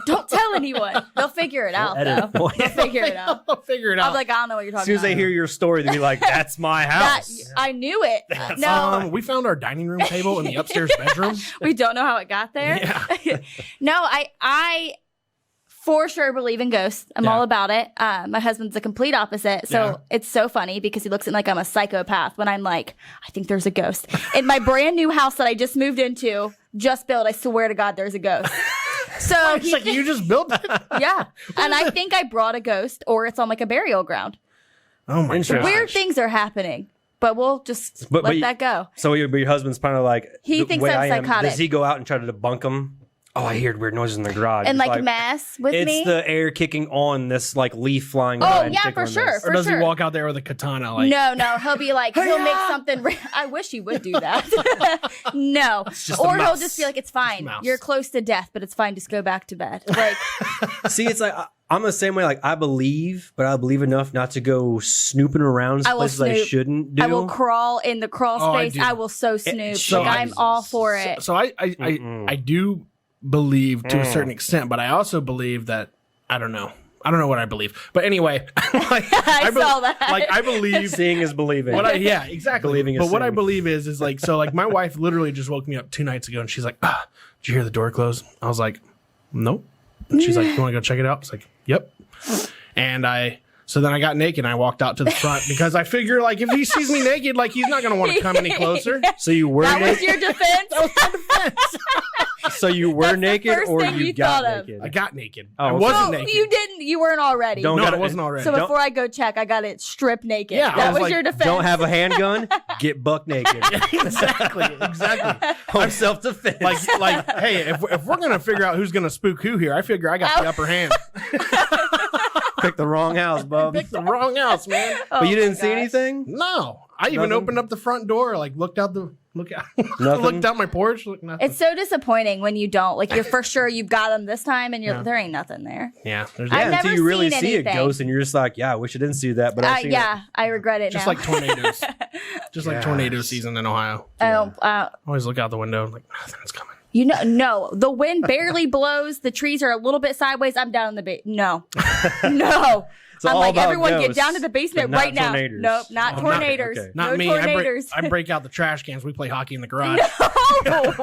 don't tell anyone. They'll figure it out edit though. it. They'll figure it out. I'll figure it I'm out. like, I don't know what you're As talking soon as about. they hear your story, they'll be like, "That's my that, house." I knew it. No, we found our dining room table in the upstairs bedroom. we don't know how it got there. Yeah. No, I for sure believe in ghosts. I'm Yeah. all about it. My husband's the complete opposite. So Yeah. it's so funny because he looks at me like I'm a psychopath when I'm like, I think there's a ghost. In my brand new house that I just moved into, just built, I swear to God, there's a ghost. So It's like you just built it. yeah. And I think I brought a ghost or it's on like a burial ground. Oh my Interesting. god. Weird things are happening, but we'll just But let you- that go. So your husband's kind of like He the thinks way I'm I am. psychotic. Does he go out and try to debunk them? Oh, I heard weird noises in the garage. And It's like mess with it's me. the air kicking on this like leaf flying. Oh, by and yeah, kicking for on sure. this. Or does sure. he walk out there with a katana? Like, No, he'll be like, he'll make something. I wish he would do that. No, just a or he'll mouse. just be like, "It's fine. mouse. You're close to death, but it's fine. Just go back to bed." Like, See, it's like I'm the same way. Like I believe, but I believe enough not to go snooping around I will places I snoop. shouldn't do. I will crawl in the crawl Oh, I space. do. I will so snoop. so like, I- I'm all for it. So I do believe to a certain extent, but I also believe that I don't know what I believe. But anyway, like, I be- saw that. Like I believe Seeing is believing. yeah, exactly. Believing is but what I seeing. believe is like so like my wife literally just woke me up 2 nights ago and she's like, did you hear the door close? I was like, nope. And she's like, you want to go check it out? I was like, yep. And so then I got naked and I walked out to the front because I figure like if he sees me naked, like he's not gonna want to come any closer. So you were That was naked. your defense. So you were That's the naked, first or thing you you got thought of. naked. I got naked. Oh, I okay. wasn't Oh, naked. you didn't. You weren't already. Don't No, gotta- I wasn't already. So don't- before I go check, I got it stripped naked. Yeah, I that was was like, your defense. Don't have a handgun. Get buck naked. exactly. Home self defense. Like, hey, if we're gonna figure out who's gonna spook who here, I figure I got the upper hand. Pick the wrong house, bub. Picked the wrong house, man. Oh But you my didn't see gosh. anything. No, I even Nothing? opened up the front door, like looked out, Nothing? looked out my porch, looked nothing. It's so disappointing when you don't. Like, you're for sure you've got them this time, and there ain't nothing there. yeah, there's I've Yeah, never until you really seen see anything. a ghost, and you're just like, yeah, I wish I didn't see that. But I seen Yeah, I regret it just now. like tornadoes, just like Yes. tornado season in Ohio. I don't. Always look out the window, like nothing's coming. No, the wind barely blows. The trees are a little bit sideways. I'm down in the basement. No. I'm all like, about everyone get ghosts, down to the basement but not right now. tornadoes. Nope, not tornadoes. okay. Not no me. tornadoes. I break out the trash cans. We play hockey in the garage. No.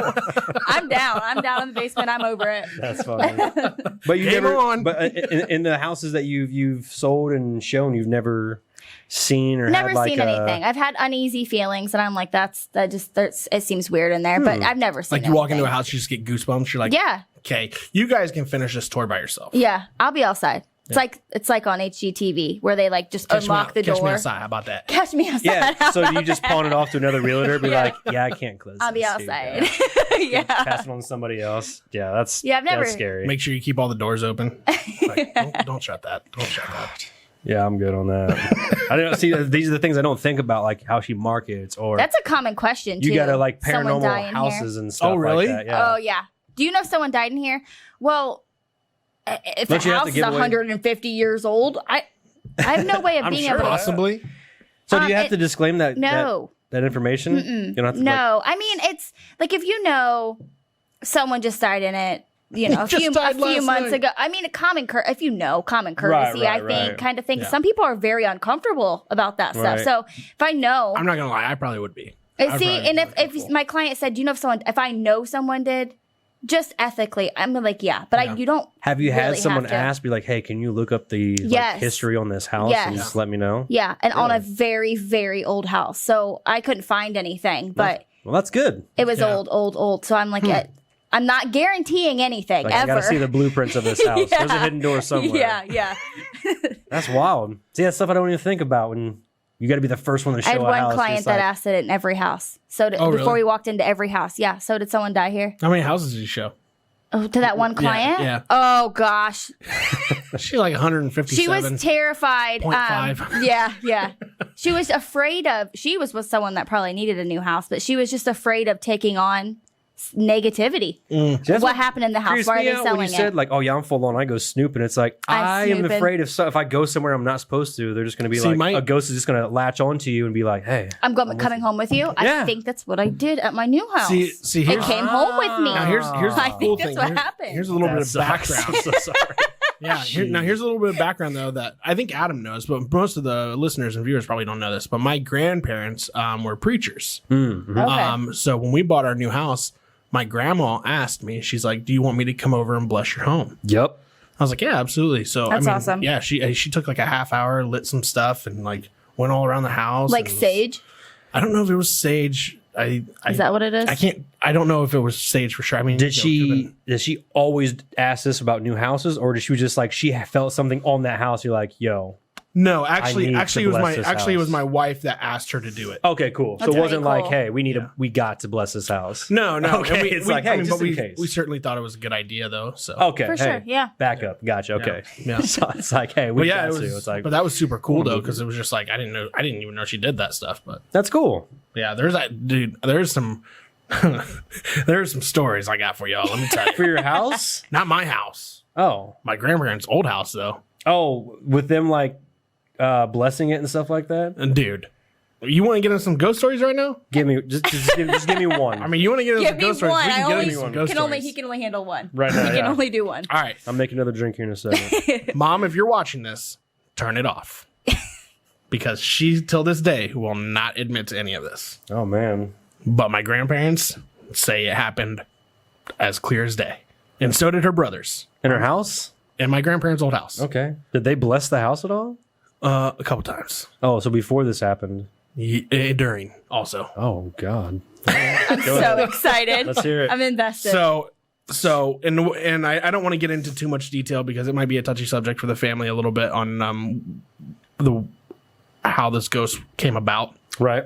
I'm down. I'm down in the basement. I'm over it. That's funny. But you Game never. on. But in the houses that you've sold and shown, you've never seen or Never had like seen anything. I've had uneasy feelings, and I'm like, it seems weird in there. But I've never seen. Like you walk into a anything. house, you just get goosebumps. You're like, Yeah, okay, you guys can finish this tour by yourself. yeah. I'll be outside. It's like on HGTV where they like just unlock the door. Catch me outside. How about that? Catch me outside. Yeah. How So you about just that? pawn it off to another realtor, be Yeah. like, yeah, I can't close. I'll be this. outside. Yeah. yeah. Pass it on to somebody else. Yeah, that's Yeah, I've never- that's scary. Make sure you keep all the doors open. Like, don't shut that. Don't shut that. Yeah, I'm good on that. I don't see. These are the things I don't think about, like how she markets, or That's a common question too. you gotta like Someone die paranormal in houses here. and stuff. Oh, really? Like that. Yeah. Oh yeah. Do you know if someone died in here? Well, if Don't a you have house to is give away- 150 years old, I have no way of I'm being sure. able to. Possibly. So do you have to disclaim that? No. That information. You don't have to. No, I mean it's like if you know someone just died in it, a Just few died last months night. ago. I mean, if you know common courtesy, Right, I think right. kind of thing. Yeah. Some people are very uncomfortable about that Right. stuff. So if I know, I'm not gonna lie. I probably would be. I'd see, probably and be if uncomfortable. my client said, "Do you know if I know someone did?" Just ethically, I'm like, yeah, but you don't. Have you had really someone have to. ask, be like, "Hey, can you look up the Yes. history on this house and Yes. just let me know?" Yeah, and on a Really? very, very old house, so I couldn't find anything, but Well, that's good. it was Yeah. old. So I'm like, I'm not guaranteeing anything Like, I ever. gotta see the blueprints of this house. There's a Yeah. hidden door somewhere. Yeah. That's wild. See, that's stuff I don't even think about when you got to be the first one to show I had a one house. client It's that like, asked it in every house. So Oh, before really? we walked into every house, yeah. So did someone die here? How many houses did you show? Oh, to that one client? yeah. Oh gosh, She like 157. she was terrified. 0.5. Yeah. She was afraid of. She was with someone that probably needed a new house, but she was just afraid of taking on negativity. See, that's What happened in the house? creeps Why are me they out when you selling said it? like, "Oh yeah, I'm full on." I go snooping. It's like I am snooping. afraid if I go somewhere I'm not supposed to, they're just going to be See, like my- a ghost is just going to latch onto you and be like, "Hey, I'm coming home with you. I Yeah. think that's what I did at my new house. See, it here's, came home with me. now here's the I cool think that's thing. what happened. Here's a little bit that of sucks." background. I'm so sorry. Yeah. Now here's a little bit of background though that I think Adam knows, but most of the listeners and viewers probably don't know this. But my grandparents were preachers. Okay. So when we bought our new house, my grandma asked me, she's like, "Do you want me to come over and bless your home?" Yep. I was like, "Yeah, absolutely." So That's awesome. Yeah, she took like a half hour, lit some stuff, and like went all around the house. Like and- sage? I don't know if it was sage. Is that what it is? I don't know if it was sage for sure. I mean, Did you know, it could've been- she always ask this about new houses, or did she just like she felt something on that house? You're like, "Yo, No, need actually, to it was bless my this it was house. my wife that asked her to do it. okay, cool." So That's it wasn't really like, cool. "Hey, we got to bless this house." No. Okay, and it's like, hey, just but in case. we certainly thought it was a good idea though. So Okay, For hey, sure, yeah. Back up, gotcha. Okay, Yeah. so it's like, hey, But we yeah, got it was. to. It's like, but that was super cool though because it was just like I didn't even know she did that stuff. But that's cool. yeah, there's some there's some stories I got for y'all. Let me tell For you. your house? Not my house, Oh, my grandparents' old house though. with them like blessing it and stuff like that. And dude, you want to get into some ghost stories right now? Give me just give me one. I mean, you want to get into Give some me ghost stories? one. We I can get only into some ghost stories. he can only handle one. Right now, He can yeah. only do one. All right, I'm making another drink here in a second. Mom, if you're watching this, turn it off. Because she, till this day, will not admit to any of this. Oh man, But my grandparents say it happened as clear as day. And so did her brothers in her house. in my grandparents' old house. Okay, did they bless the house at all? A couple times. Oh, so before this happened. During, also. Oh God. I'm so excited. Let's hear it. I'm invested. And I don't want to get into too much detail because it might be a touchy subject for the family a little bit on how this ghost came about. Right.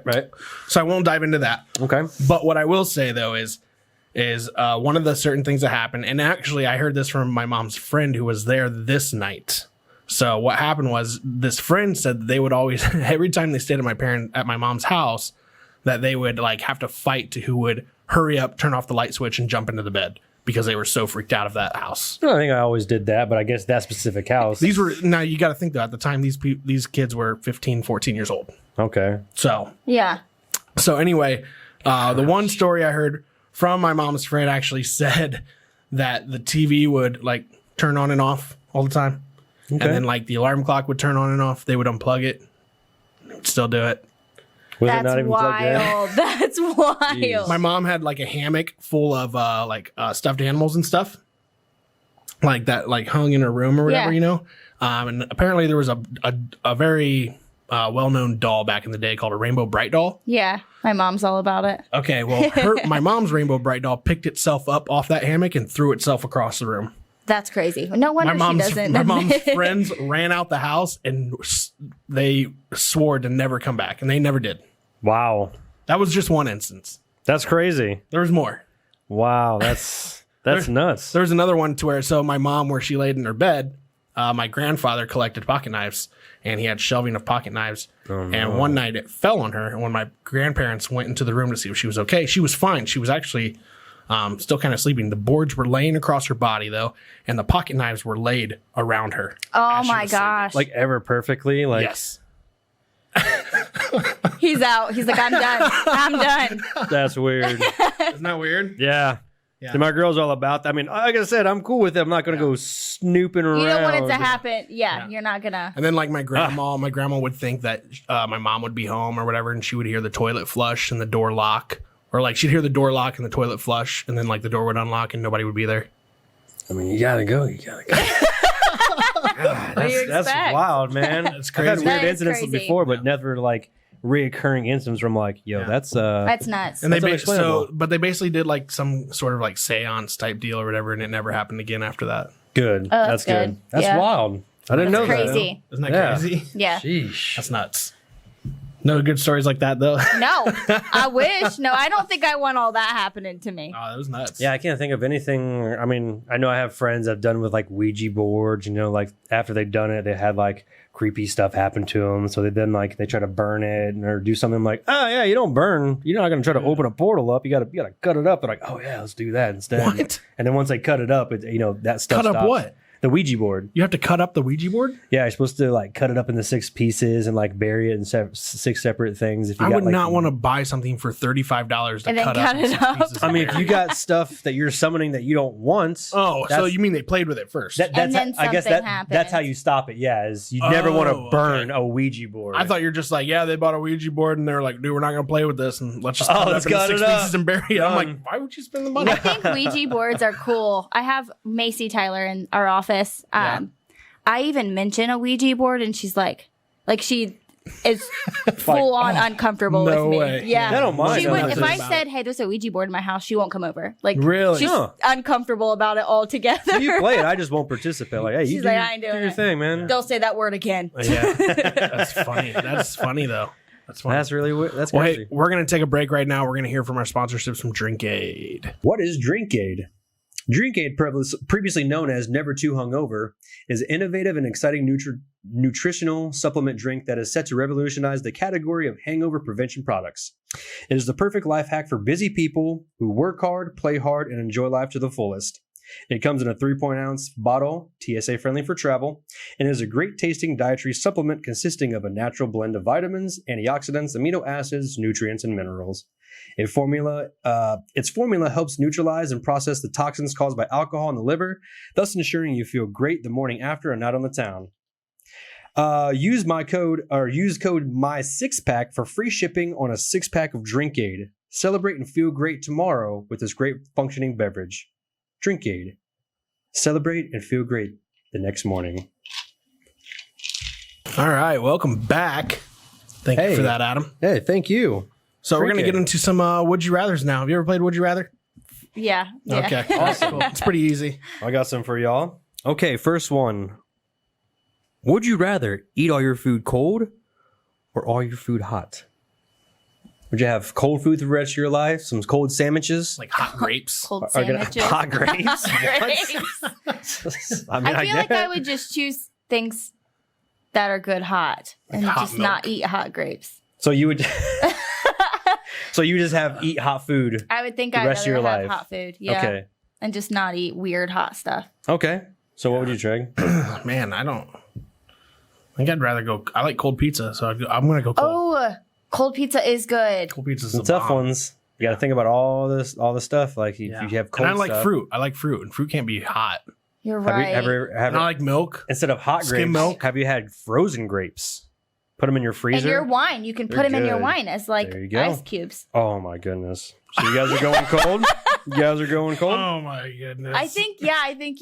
So I won't dive into that. Okay. But what I will say though is one of the certain things that happened, and actually I heard this from my mom's friend who was there this night. So what happened was this friend said that they would always, every time they stayed at my mom's house, that they would like have to fight to who would hurry up, turn off the light switch, and jump into the bed because they were so freaked out of that house. I think I always did that, but I guess that specific house. Now you got to think though, at the time these kids were 15, 14 years old. Okay. So yeah. anyway, the one story I heard from my mom's friend actually said that the TV would like turn on and off all the time. Okay. And then like the alarm clock would turn on and off. They would unplug it. They would still do it. Was it That's not even plugged in? wild. That's wild. My mom had like a hammock full of stuffed animals and stuff like that, like hung in her room or whatever, Yeah. you know. And apparently there was a very well-known doll back in the day called a Rainbow Bright doll. Yeah, my mom's all about it. Okay, well, my mom's Rainbow Bright doll picked itself up off that hammock and threw itself across the room. That's crazy. No wonder she doesn't. My mom's friends ran out the house and they swore to never come back, and they never did. Wow. That was just one instance. That's crazy. There was more. Wow. That's nuts. There was another one to where, so my mom, where she laid in her bed, my grandfather collected pocket knives, and he had shelving of pocket knives. Oh, no. And one night it fell on her, and when my grandparents went into the room to see if she was okay, she was fine. She was actually still kind of sleeping. The boards were laying across her body, though, and the pocket knives were laid around her. Oh as she my was sleeping. gosh. Like ever perfectly? Like Yes. He's out. He's like, I'm done. I'm done. that's weird. Isn't that weird? Yeah. Yeah. See, my girl's all about that. I mean, like I said, I'm cool with it. I'm not going to go snooping around. You don't want it to happen. Yeah, you're not gonna. And then like my grandma would think that my mom would be home or whatever, and she would hear the toilet flush and the door lock, or like she'd hear the door lock and the toilet flush, and then like the door would unlock and nobody would be there. I mean, you got to go. You got to go. God, What do you that's expect? wild, man. That's I've had crazy. weird That is incidents crazy. before, but never like reoccurring incidents where I'm like, yo, Yeah. that's That's nuts. And they That's unexplainable. but they basically did like some sort of like seance type deal or whatever, and it never happened again after that. good. that's good. good. That's Yeah. wild. I didn't know That's that. crazy. Isn't that Yeah. crazy? Yeah. Sheesh. That's nuts. No good stories like that though. No, I wish. No, I don't think I want all that happening to me. Oh, that was nuts. Yeah, I can't think of anything. I mean, I know I have friends that have done with like Ouija boards, you know, like after they've done it, they had like creepy stuff happen to them. So they try to burn it or do something like, oh yeah, you don't burn. You're not going to try to open a portal up. You got to cut it up. They're like, oh yeah, let's do that instead. What? And then once they cut it up, that stuff Cut up stops. what? The Ouija board. You have to cut up the Ouija board? Yeah, you're supposed to like cut it up into 6 pieces and like bury it in 6 separate things. If you I got, would like, not want to buy something for $35 to And then cut cut up. it six up. pieces I of mean, if berry. you got stuff that you're summoning that you don't want. Oh, so that's- you mean they played with it first? That's And then I guess something that's how happens. you stop it. Yeah, is you never want Oh, to burn okay. a Ouija board. I thought you're just like, yeah, they bought a Ouija board and they're like, dude, we're not going to play with this and let's just Oh, cut it let's up into cut 6 it up. pieces and bury it. I'm Done. like, why would you spend the money? I think Ouija boards are cool. I have Macy Tyler in our office. Yeah. I even mention a Ouija board, and she's like she is full on uncomfortable no with me. way. Yeah, I don't mind. She I would, don't if know I about said, "Hey, there's a Ouija board in my house," she won't come over. Like, Really? she's Huh. uncomfortable about it altogether. you play it. I just won't participate. Like, hey, you She's do, like, your, I ain't do doing your it. thing, man. Don't say that word again. Yeah, that's funny. That's funny though. That's funny. That's really weird. That's Well, crazy. hey, we're going to take a break right now. We're going to hear from our sponsorships from Drink Aid. What is Drink Aid? Drink Aid, previously known as Never Too Hungover, is an innovative and exciting nutritional supplement drink that is set to revolutionize the category of hangover prevention products. It is the perfect life hack for busy people who work hard, play hard, and enjoy life to the fullest. It comes in a 3.0-ounce bottle, TSA friendly for travel, and is a great tasting dietary supplement consisting of a natural blend of vitamins, antioxidants, amino acids, nutrients, and minerals. Its formula helps neutralize and process the toxins caused by alcohol in the liver, thus ensuring you feel great the morning after and not on the town. Use code my6pack for free shipping on a 6-pack of Drink Aid. Celebrate and feel great tomorrow with this great functioning beverage. Drink Aid. Celebrate and feel great the next morning. All right, welcome back. Thank you Hey. for that, Adam. Hey, thank you. So we're Drink going to Aid. get into some Would You Rathers now. Have you ever played Would You Rather? Yeah. Okay, awesome. It's pretty easy. I got some for y'all. Okay, first one. Would you rather eat all your food cold or all your food hot? Would you have cold food the rest of your life? Some cold sandwiches? Like hot grapes. Cold Are gonna- sandwiches. hot grapes? Grapes. I mean, I feel like I guess. would just choose things that are good hot and hot just not milk. eat hot grapes. So you would. So you just have eat hot food. I would think The I'd rest of rather your have life. hot food. Yeah. Okay. And just not eat weird hot stuff. Okay. So what would you, Treg? Man, I think I'd rather go. I like cold pizza, so I'm going to go cold. Oh, cold pizza is good. Cold pizza's Some the tough bomb. ones. You got to think about all this stuff. Like if you have cold and I like stuff. fruit. I like fruit, and fruit can't be hot. You're Have right. you ever And I like milk. instead of hot grapes? Skim milk. Have you had frozen grapes? Put them in your and freezer. your wine, you can put They're them in your good. wine as like There you go. ice cubes. Oh my goodness! So you guys are going cold. You guys are going cold. Oh my goodness. I think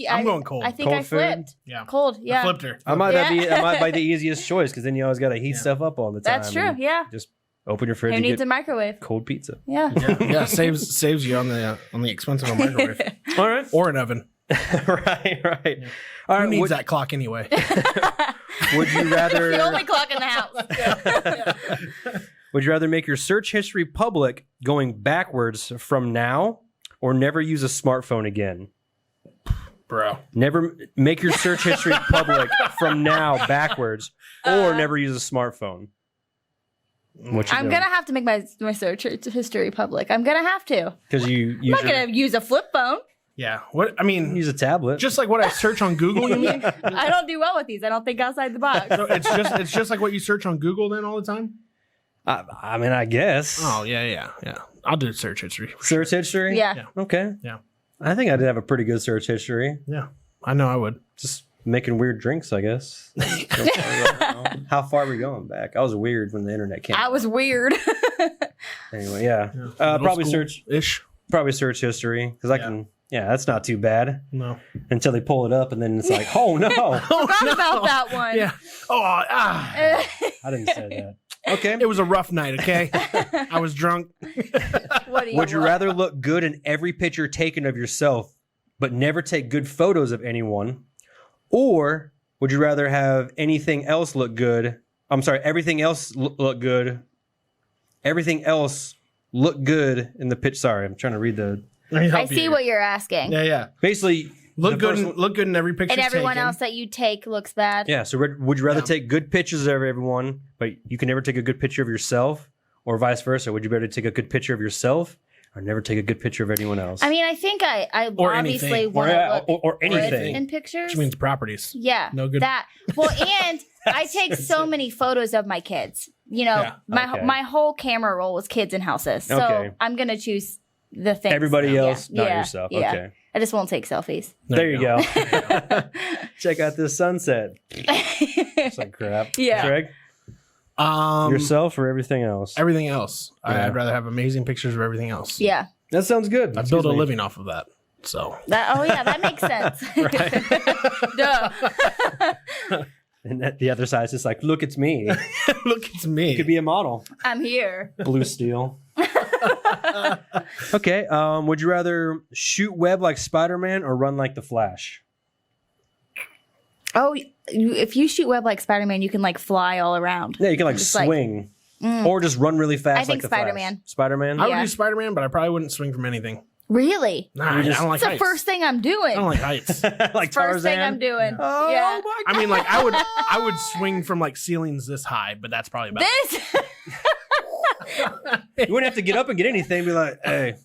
I'm going cold. I think Cold I food? flipped. Yeah. Cold, yeah. I flipped her. I might Yeah. be. I might be the easiest choice because then you always got to heat stuff up all the time. That's true, and yeah. Just open your fridge Who and needs get a microwave? cold pizza. Yeah. Yeah, saves you on the expense of a microwave All right. or an oven. right. All Who right. needs that clock anyway? Would you rather? The only clock in the house. Would you rather make your search history public going backwards from now, or never use a smartphone again? Bro. Never make your search history public from now backwards, or never use a smartphone. What you I'm gonna have to make my search history public. I'm gonna have to. because you I'm use, not gonna use a flip phone. Yeah. What I mean, use a tablet. just like what I search on Google, you mean? I don't do well with these. I don't think outside the box. So it's just like what you search on Google then all the time? I mean, I guess. Oh, yeah. I'll do search history. Search history. Yeah. Yeah. Okay. Yeah. I think I did have a pretty good search history. Yeah. I know I would. Just making weird drinks, I guess. How far are we going back? I was weird when the internet came. I was weird. Anyway, yeah. Middle Probably school search. ish. Probably search history because I can. Yeah, that's not too bad No. until they pull it up and then it's like, oh no, Forgot about that one. Yeah. Oh, I didn't say that. Okay. it was a rough night, okay? I was drunk. What do Would you want? rather look good in every picture taken of yourself, but never take good photos of anyone? Or would you rather have anything else look good? I'm sorry, everything else look good. Everything else look good in the pitch. Sorry, I'm trying to read the. I see what you're asking. Yeah. Basically, Look the good. first one- Look good in every picture. And everyone taken. else that you take looks bad. Yeah. So would you rather take good pictures of everyone, but you can never take a good picture of yourself, or vice versa? Would you rather take a good picture of yourself, or never take a good picture of anyone else? I mean, I think I Or obviously anything. want to look or good anything. in pictures. Which means properties. Yeah. No good. That. Well, and I take so many photos of my kids. You know, Yeah. Okay. my whole camera roll was kids and houses. So Okay. I'm going to choose the things. Everybody Yeah. else, not Yeah. yourself. Yeah. Okay. I just won't take selfies. There you go. Check out this sunset. It's like crap. Yeah. Greg, yourself or everything else? Everything else. Yeah. I'd rather have amazing pictures of everything else. Yeah. That sounds good. I built a living off of that. So Oh yeah, that makes sense. Duh. And the other side is just like, look, it's me. look, it's me. Could be a model. I'm here. Blue steel. Okay. Would you rather shoot web like Spiderman or run like the Flash? Oh, if you shoot web like Spider-Man, you can like fly all around. Yeah, you can like Just like- swing or just run really fast. I think like the Flash. Spider-Man. Spider-Man. I would Yeah. do Spider-Man, but I probably wouldn't swing from anything. Really? Nah, You just- I don't like That's the heights. first thing I'm doing. I don't like heights. like First thing Tarzan. I'm doing. Oh Yeah. my I mean, like I would swing from like ceilings this high, but that's probably about it. This. You wouldn't have to get up and get anything. Be like, hey.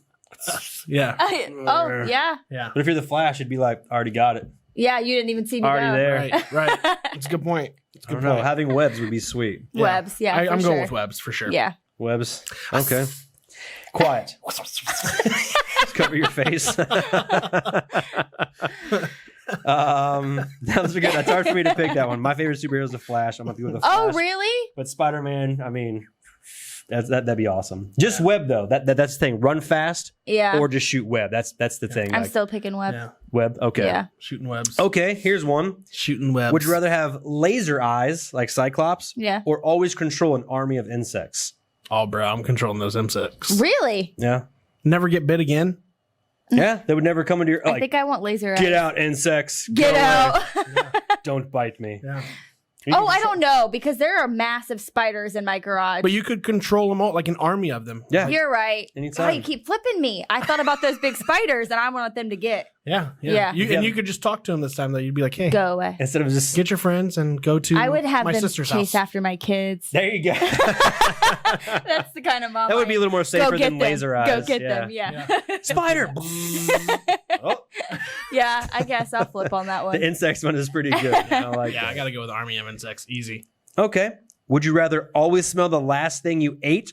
Yeah. Oh yeah, Yeah. But if you're the Flash, it'd be like, already got it. yeah. You didn't even see me Already go. there. Right. It's a good point. It's a I good don't know. point. Having webs would be sweet. Yeah. Webs. Yeah, I'm for going sure. with webs for sure. Yeah. Webs. Okay. Quiet. Just cover your face. That was good. That's hard for me to pick that one. My favorite superhero is the Flash. I'm gonna go with the Flash. Oh really? But Spider-Man, I mean, that'd be awesome. Just web though. That's the thing. Run fast Yeah. or just shoot web. That's the thing. I'm Like, still picking web. Yeah. web. Okay. Yeah. Shooting webs. Okay. Here's one. Shooting webs. Would you rather have laser eyes like Cyclops, Yeah. or always control an army of insects? Oh, bro, I'm controlling those insects. Really? Yeah. Never get bit again. Yeah. They would never come into your I like. think I want laser. Get eyes. out, insects. Get Go out. away. Don't bite me. Yeah. Oh, I don't know because there are massive spiders in my garage. But you could control them all, like an army of them. Yeah. You're right. Anytime. Oh, you keep flipping me. I thought about those big spiders and I want them to get Yeah. Yeah. You, and you could just talk to them this time. Though you'd be like, "Hey, go away. Instead of just get your friends and go to I would have my them sister's chase house." after my kids. there you go. That's the kind of mom. That would I be a am. little more Go safer get than them. laser eyes. Go get them. Yeah. Spider. Oh, Yeah, I guess I'll flip on that the one. insects one is pretty good. I like Yeah, that. I gotta go with army of insects. Easy. Okay. Would you rather always smell the last thing you ate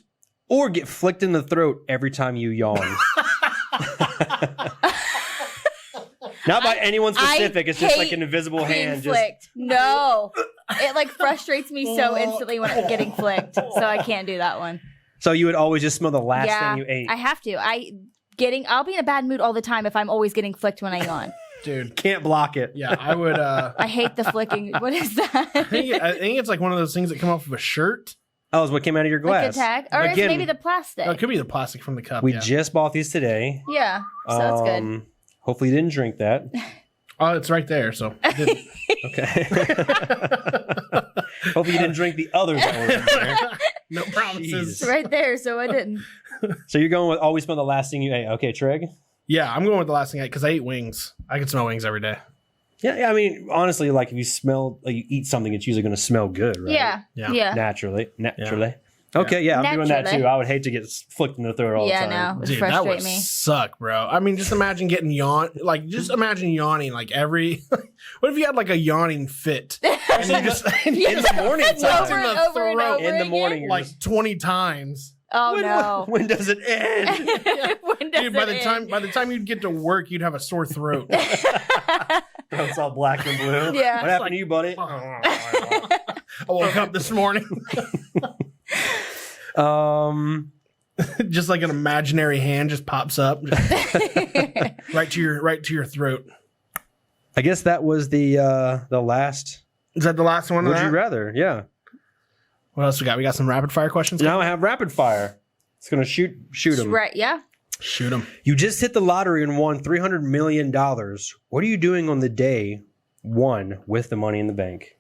or get flicked in the throat every time you yawn? Not by anyone specific. It's just like an invisible hand. Flicked. No. It like frustrates me so instantly when I'm getting flicked. So I can't do that one. So you would always just smell the last thing you ate. I have to. I'll be in a bad mood all the time if I'm always getting flicked when I yawn. Dude, can't block it. Yeah, I would. I hate the flicking. What is that? I think it's like one of those things that come off of a shirt. Oh, is what came out of your glass. Like a tag? Or it's maybe the plastic. Oh, it could be the plastic from the cup. We just bought these today. Yeah, so that's good. Hopefully you didn't drink that. Oh, it's right there. So okay. Hopefully you didn't drink the others that were in there. No promises. It's right there, so I didn't. So you're going with always smell the last thing you ate. Okay, Trig? Yeah, I'm going with the last thing because I ate wings. I can smell wings every day. Yeah, I mean, honestly, like if you smell, like you eat something, it's usually going to smell good, right? Yeah. Naturally. Okay, yeah, I'm doing that too. I would hate to get flicked in the throat all the time. Yeah, no, it would Dude, frustrate that would me. suck, bro. I mean, just imagine getting just imagine yawning like every. What if you had like a yawning fit? And you just in the morning time. Over and over and over in the again? morning, like 20 times. Oh no! When does it end? When does Dude, by it the time you'd get to work, you'd have a sore throat. It's all black and blue. Yeah. What happened to you, buddy? I woke up this morning. Just like an imaginary hand just pops up, right to your throat. I guess that was the last. Is that the last one? Would you rather? Yeah. What else we got? We got some rapid fire questions. Now I have rapid fire. It's gonna shoot them. Right? Yeah. Shoot them. You just hit the lottery and won $300 million. What are you doing on the day one with the money in the bank?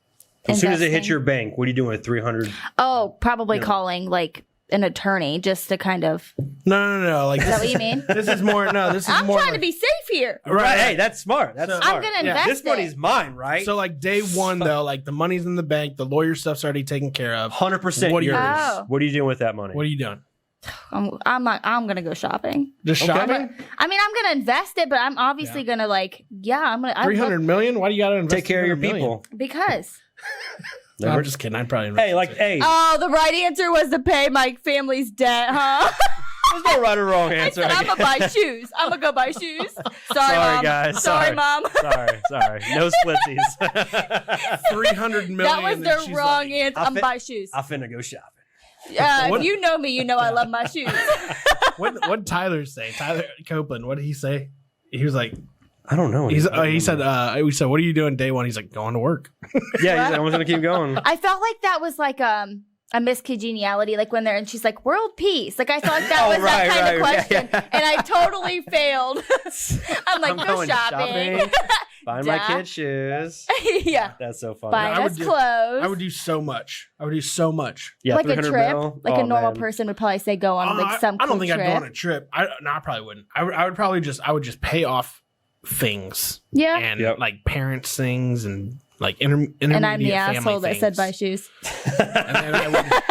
As soon as it hits your bank, what are you doing with 300? Oh, probably calling like an attorney just to kind of. No. Like, is that what you mean? This is more. No, this is I'm more. trying to be safe here. Right. Hey, that's smart. That's smart. I'm gonna invest This money's mine, right? So like day one though, like the money's in the bank, the lawyer stuff's already taken care of. 100%. What are you yours. Oh. What are you doing with that money? What are you doing? I'm gonna go shopping. Just shopping? I mean, I'm gonna invest it, but I'm obviously gonna I'm gonna 300 million. Why do you gotta invest? Take care of your 300 million? people. because. No, I'm just kidding. I'd probably invest. Hey. Oh, the right answer was to pay my family's debt, huh? There's no right or wrong answer. I'm gonna buy shoes. I'm gonna go buy shoes. Sorry, Mom. Guys. Sorry, Mom. Sorry. No splitsies. 300 million. That was the wrong answer. I'm gonna buy shoes. I finna go shopping. If you know me, you know I love my shoes. What did Tyler say? Tyler Copeland. What did he say? He was like, I don't know. he said, we said, what are you doing day one? He's like, going to work. Yeah, he's like, I'm gonna keep going. I felt like that was like a miscongeniality, like when and she's like world peace. Like I thought that was that kind of question, and I totally failed. I'm like, go shopping. Buy my kid shoes. Yeah, that's so funny. Buy us clothes. I would do so much. Yeah, like a trip. mil? Like a normal person would probably say go on like some. I don't think trip. I'd go on a trip. I probably wouldn't. I would probably just pay off things. Yeah, and like parents things and like intermediate and I'm the asshole things. that said buy shoes.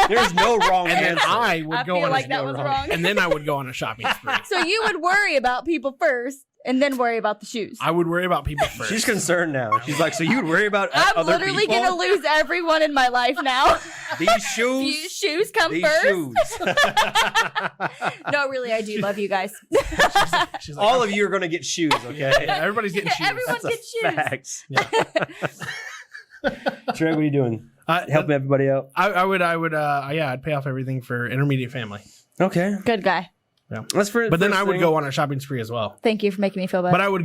There's no wrong and answer. then I would go feel on like that was wrong. And then I would go on a shopping spree. So you would worry about people first and then worry about the shoes. I would worry about people first. She's concerned now. She's like, so you would worry about I'm other literally people? gonna lose everyone in my life now. These shoes. These shoes come These first. shoes. No, really, I do love you guys. She's like, All of you are going to get shoes, okay? yeah, everybody's getting shoes. Everyone That's gets shoes. facts. Yeah. Trey, what are you doing? Helping everybody out? I'd pay off everything for intermediate family. Okay. Good guy. Yeah. But then I would go on a shopping spree as well. Thank you for making me feel better. But I would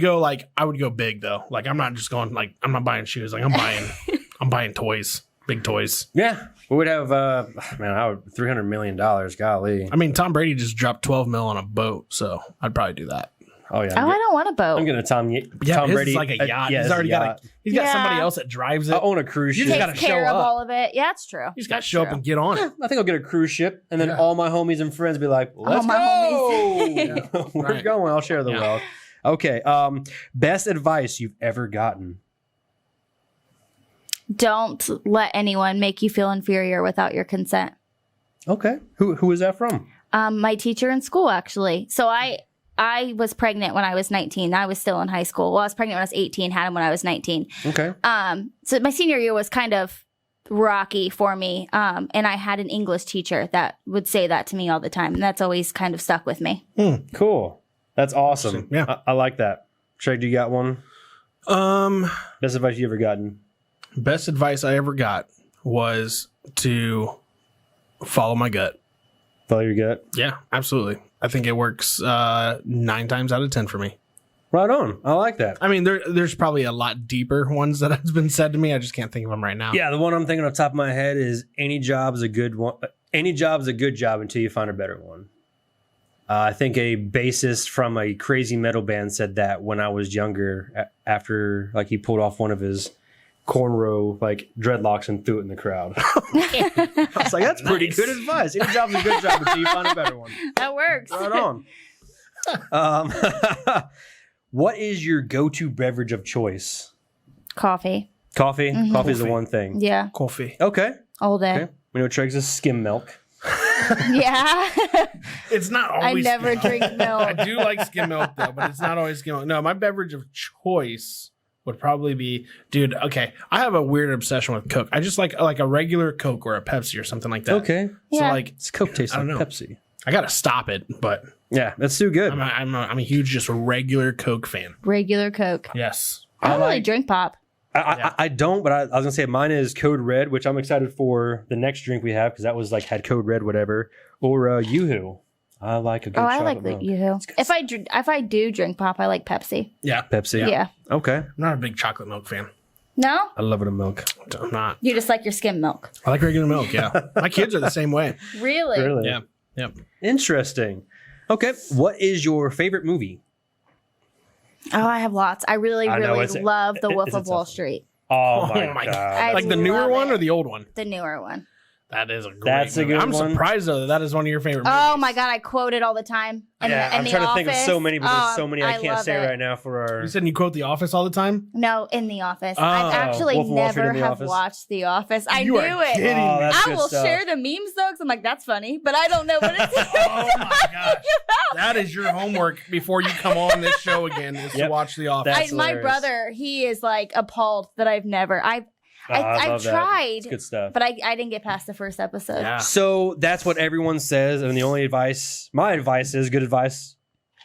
go big though. Like I'm not just going like I'm not buying shoes. Like I'm buying toys, big toys. Yeah. We would have $300 million. Golly. I mean, Tom Brady just dropped 12 mil on a boat, so I'd probably do that. Oh yeah. I don't want a boat. I'm gonna Tom His Brady. is like a yacht. Yeah, he's already got somebody Yeah. else that drives it. I own a cruise ship. just Takes gotta show care of up. all of it. Yeah, it's true. You just got to show up and get on it. I think I'll get a cruise ship, and then Yeah. all my homies and friends be like, "Let's my go! homies. We're Right. going. I'll share the Yeah. wealth." Okay. Best advice you've ever gotten? Don't let anyone make you feel inferior without your consent. Okay. Who is that from? My teacher in school, actually. So I was pregnant when I was 19. I was still in high school. Well, I was pregnant when I was 18, had him when I was 19. Okay. So my senior year was kind of rocky for me. And I had an English teacher that would say that to me all the time. And that's always kind of stuck with me. Cool. That's awesome. Yeah. I like that. Trey, do you got one? Best advice you ever gotten? Best advice I ever got was to follow my gut. Follow your gut? Yeah, absolutely. I think it works 9 times out of 10 for me. Right on. I like that. I mean, there's probably a lot deeper ones that has been said to me. I just can't think of them right now. Yeah, the one I'm thinking off the top of my head is any job is a good one. Any job is a good job until you find a better one. I think a bassist from a crazy metal band said that when I was younger, after like he pulled off one of his cornrow like dreadlocks and threw it in the crowd. I was like, that's pretty good advice. Any job's a good job until you find a better one. That works. Right on. What is your go-to beverage of choice? Coffee. Coffee? Coffee is the one thing. Yeah. Coffee. Okay. All day. Okay. We know Treg's is skim milk. Yeah. It's not I always. never drink I milk. do like skim milk though, but it's not always skim milk. No, my beverage of choice would probably be, dude. Okay, I have a weird obsession with Coke. I just like a regular Coke or a Pepsi or something like that. Okay. So Yeah. like, It's Coke tastes I like don't know. Pepsi. I gotta stop it, but Yeah, that's too good. I'm a huge just regular Coke fan. Regular Coke. Yes. I don't really like- drink pop. I don't, but I was gonna say mine is Code Red, which I'm excited for the next drink we have because that was like had Code Red, whatever, or Yoo-Hoo. I like a good. Oh, I chocolate like the milk. Yoo-Hoo. If I do drink pop, I like Pepsi. Yeah. Pepsi. Yeah. Okay. I'm not a big chocolate milk fan. No? I love it in milk. I'm not. You just like your skim milk. I like regular milk. Yeah. My kids are the same way. Really? Really? Yeah. Yep. Interesting. Okay. What is your favorite movie? Oh, I have lots. I really, I know, really it's- love The Wolf it's of Wall awesome. Street. Oh Oh my god. I Like the newer love one it. or the old one? The newer one. That is a great That's a movie. good I'm one. surprised though that is one of your favorite movies. Oh my God, I quote it all the time. And Yeah, I'm The trying to think of Office. so many, but there's Oh, so many I can't love say it. right now for our. You said you quote The Office all the time? No, in The Office. Oh, I've actually Wolf of Wall Street never and The have Office? watched The Office. I You knew are it. kidding Oh, me. that's I good will stuff. share the memes though, because I'm like, that's funny, but I don't know what it's Oh my gosh. That is your homework before you come on this show again is to Yep. watch The Office. That's my hilarious. brother, he is like appalled that I've never. I've love that. tried, It's good stuff. but I didn't get past the first episode. Yeah. So that's what everyone says, and the only advice, my advice is good advice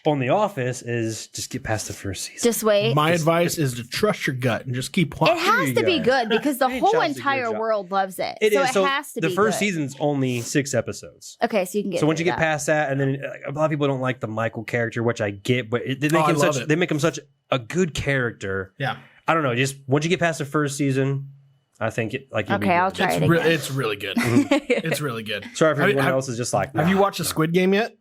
on The Office is just get past the first season. Just wait. My advice is to trust your gut and just keep It watching. has you to be go. good because the Any whole job's a good entire job. world loves it. It so is. it So has to the be first good. season's only 6 episodes. Okay, so you can get. So once you through get that. past that, and then like, a lot of people don't like the Michael character, which I get, but they make I him love such it. they make him such a good character. Yeah. I don't know. Just once you get past the first season, I think it like. you'll be Okay, I'll good. try it It's really good. It's really good. Sorry for Have- everyone have- else is just like. Have you nah. watched the Squid Game yet?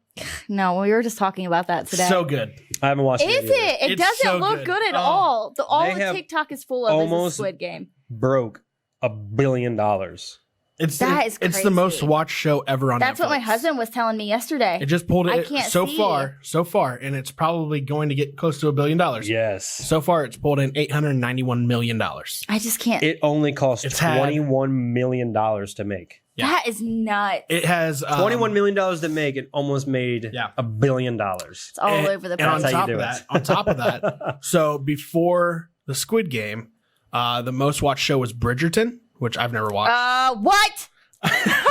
No, we were just talking about that today. So good. I haven't watched Is it. Either. it? It It's doesn't so look good. good at Oh. all. All They the have TikTok is full of is almost- the Squid Game. Broke $1 billion. That is It's the most crazy. watched show ever on That's Netflix. what my husband was telling me yesterday. It just pulled I it can't so see. far, and it's probably going to get close to $1 billion. Yes. So far, it's pulled in $891 million. I just can't. It only cost It's had- $21 million to make. Yeah. That is nuts. It has $21 million to make and almost made Yeah. $1 billion. It's all over the And on place. That's how you top do of it. that, so before the Squid Game, the most watched show was Bridgerton, which I've never watched. What?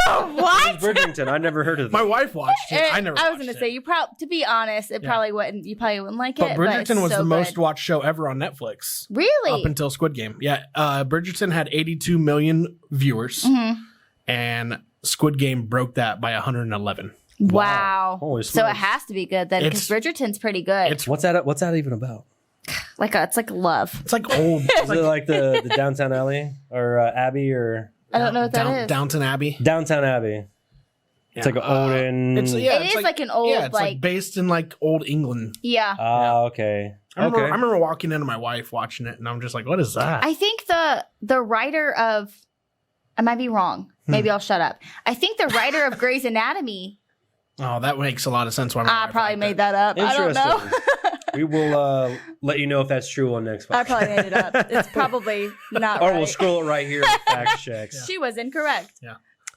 What? Bridgerton. I never heard of My that. wife watched it. I never. was watched gonna it. say you probably. To be honest, it Yeah. probably wouldn't. You probably wouldn't like But it. Bridgerton but was it's so the most good. watched show ever on Netflix Really? up until Squid Game. Yeah, Bridgerton had 82 million viewers, Mhm. and Squid Game broke that by 111. Wow. Holy So it smokes. has to be good then, because Bridgerton's pretty good. It's What's that even about? It's like love. it's like old. Is it like the Downtown Alley or Abbey or I don't know what that is. Downton Abbey. Downtown Abbey? It's like an olden. It's It is like an old, yeah, it's like like- based in like old England. Yeah. Okay. I remember walking into my wife watching it, and I'm just like, "What is that?" I think the writer of, I might be wrong. Maybe I'll shut up. I think the writer of Grey's Anatomy. Oh, that makes a lot of sense. Why my I wife probably liked made it. that up. I don't know. We will let you know if that's true on next I podcast. probably made it up. It's probably not Or right. we'll scroll it right here in fact checks. She was incorrect.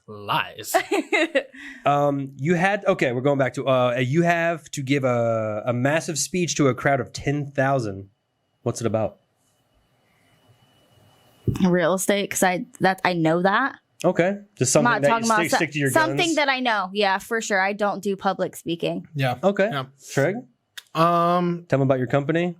Lies. You had we're going back to you have to give a massive speech to a crowd of 10,000. What's it about? Real estate, because I know that. Okay, just I'm something not that talking you about stick to your something guns. that I know. Yeah, for sure. I don't do public speaking. Yeah. Okay, Yeah. Treg, Um. tell me about your company.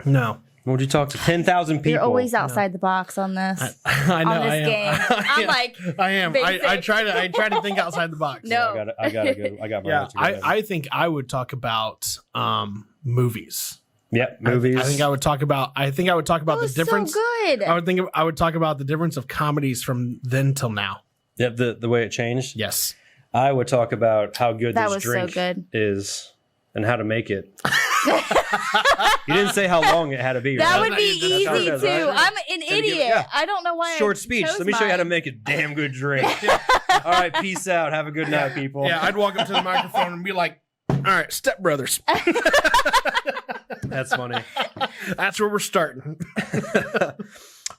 No. Would you talk to 10,000 people? You're always outside the box on this. I know. On this I am. game. I'm like, I am. basic. I try to think outside the box. No. I got my Yeah. notes together. I think I would talk about movies. Yep, movies. I think I would talk about that the was difference. so good. I would talk about the difference of comedies from then till now. Yep, the way it changed. Yes. I would talk about how good That this was so drink good. is and how to make it. You didn't say how long it had to be. That right? would be That's how it easy is, too. right? I'm an idiot. yeah. I don't know why. Short I speech. chose Let me show you how to mine. make a damn good drink. All right, peace out. Have a good night, people. Yeah, I'd walk up to the microphone and be like, "All right, Step Brothers." That's funny. That's where we're starting.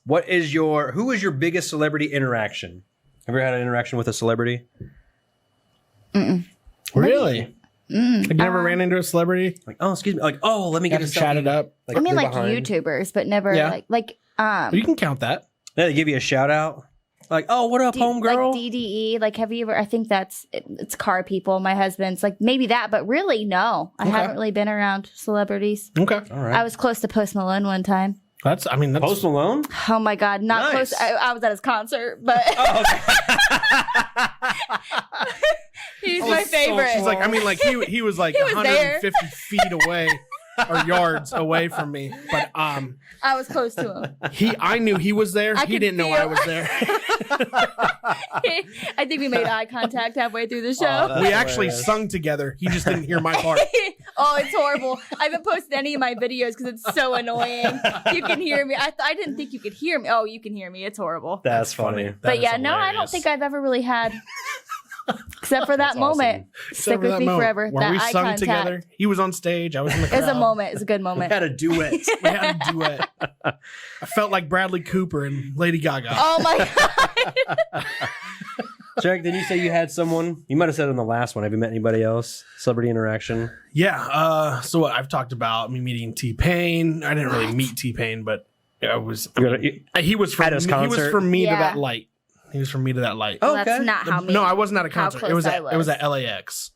Who is your biggest celebrity interaction? Ever had an interaction with a celebrity? Really? Like, you never ran into a celebrity? Like, oh, excuse me. Like, oh, let me Got get to a chat selfie. it up. I mean, they're like behind. YouTubers, but never Yeah. like You can count that. Yeah, they give you a shout out. Like, oh, what up, homegirl? like DDE. Like, have you ever? I think it's car people. My husband's like maybe that, but really no. I haven't really been around celebrities. Okay. All right. I was close to Post Malone one time. That's Post Malone? Oh my God, not Nice. close. I was at his concert, but Oh, okay. he's my favorite. She's like, I mean, like he was like He was 150 feet away or yards away from me. But I was close to him. I knew he was there. I He could didn't know I feel- was there. I think we made eye contact halfway through the show. that's We actually hilarious. sung together. He just didn't hear my part. Oh, it's horrible. I haven't posted any of my videos because it's so annoying. You can hear me. I didn't think you could hear me. Oh, you can hear me. It's horrible. That's funny. That But is yeah, no, I don't hilarious. think I've ever really had, except for that That's moment. Except Stick for with that me moment forever. where That we eye sung contact. together. He was on stage. I was in the crowd. It's a moment. It's a good We moment. had a duet. We had a duet. I felt like Bradley Cooper and Lady Gaga. Oh my God. Jack, did you say you had someone? You might have said it in the last one. Have you met anybody else? Celebrity interaction? Yeah. So what I've talked about me meeting T-Pain. I didn't really meet T-Pain, but I was. He was from At his He was concert? from me to Yeah. that light. He was from me to that light. Oh, That's okay. not how me. No, I wasn't at a how concert. close It was I at it was at LAX.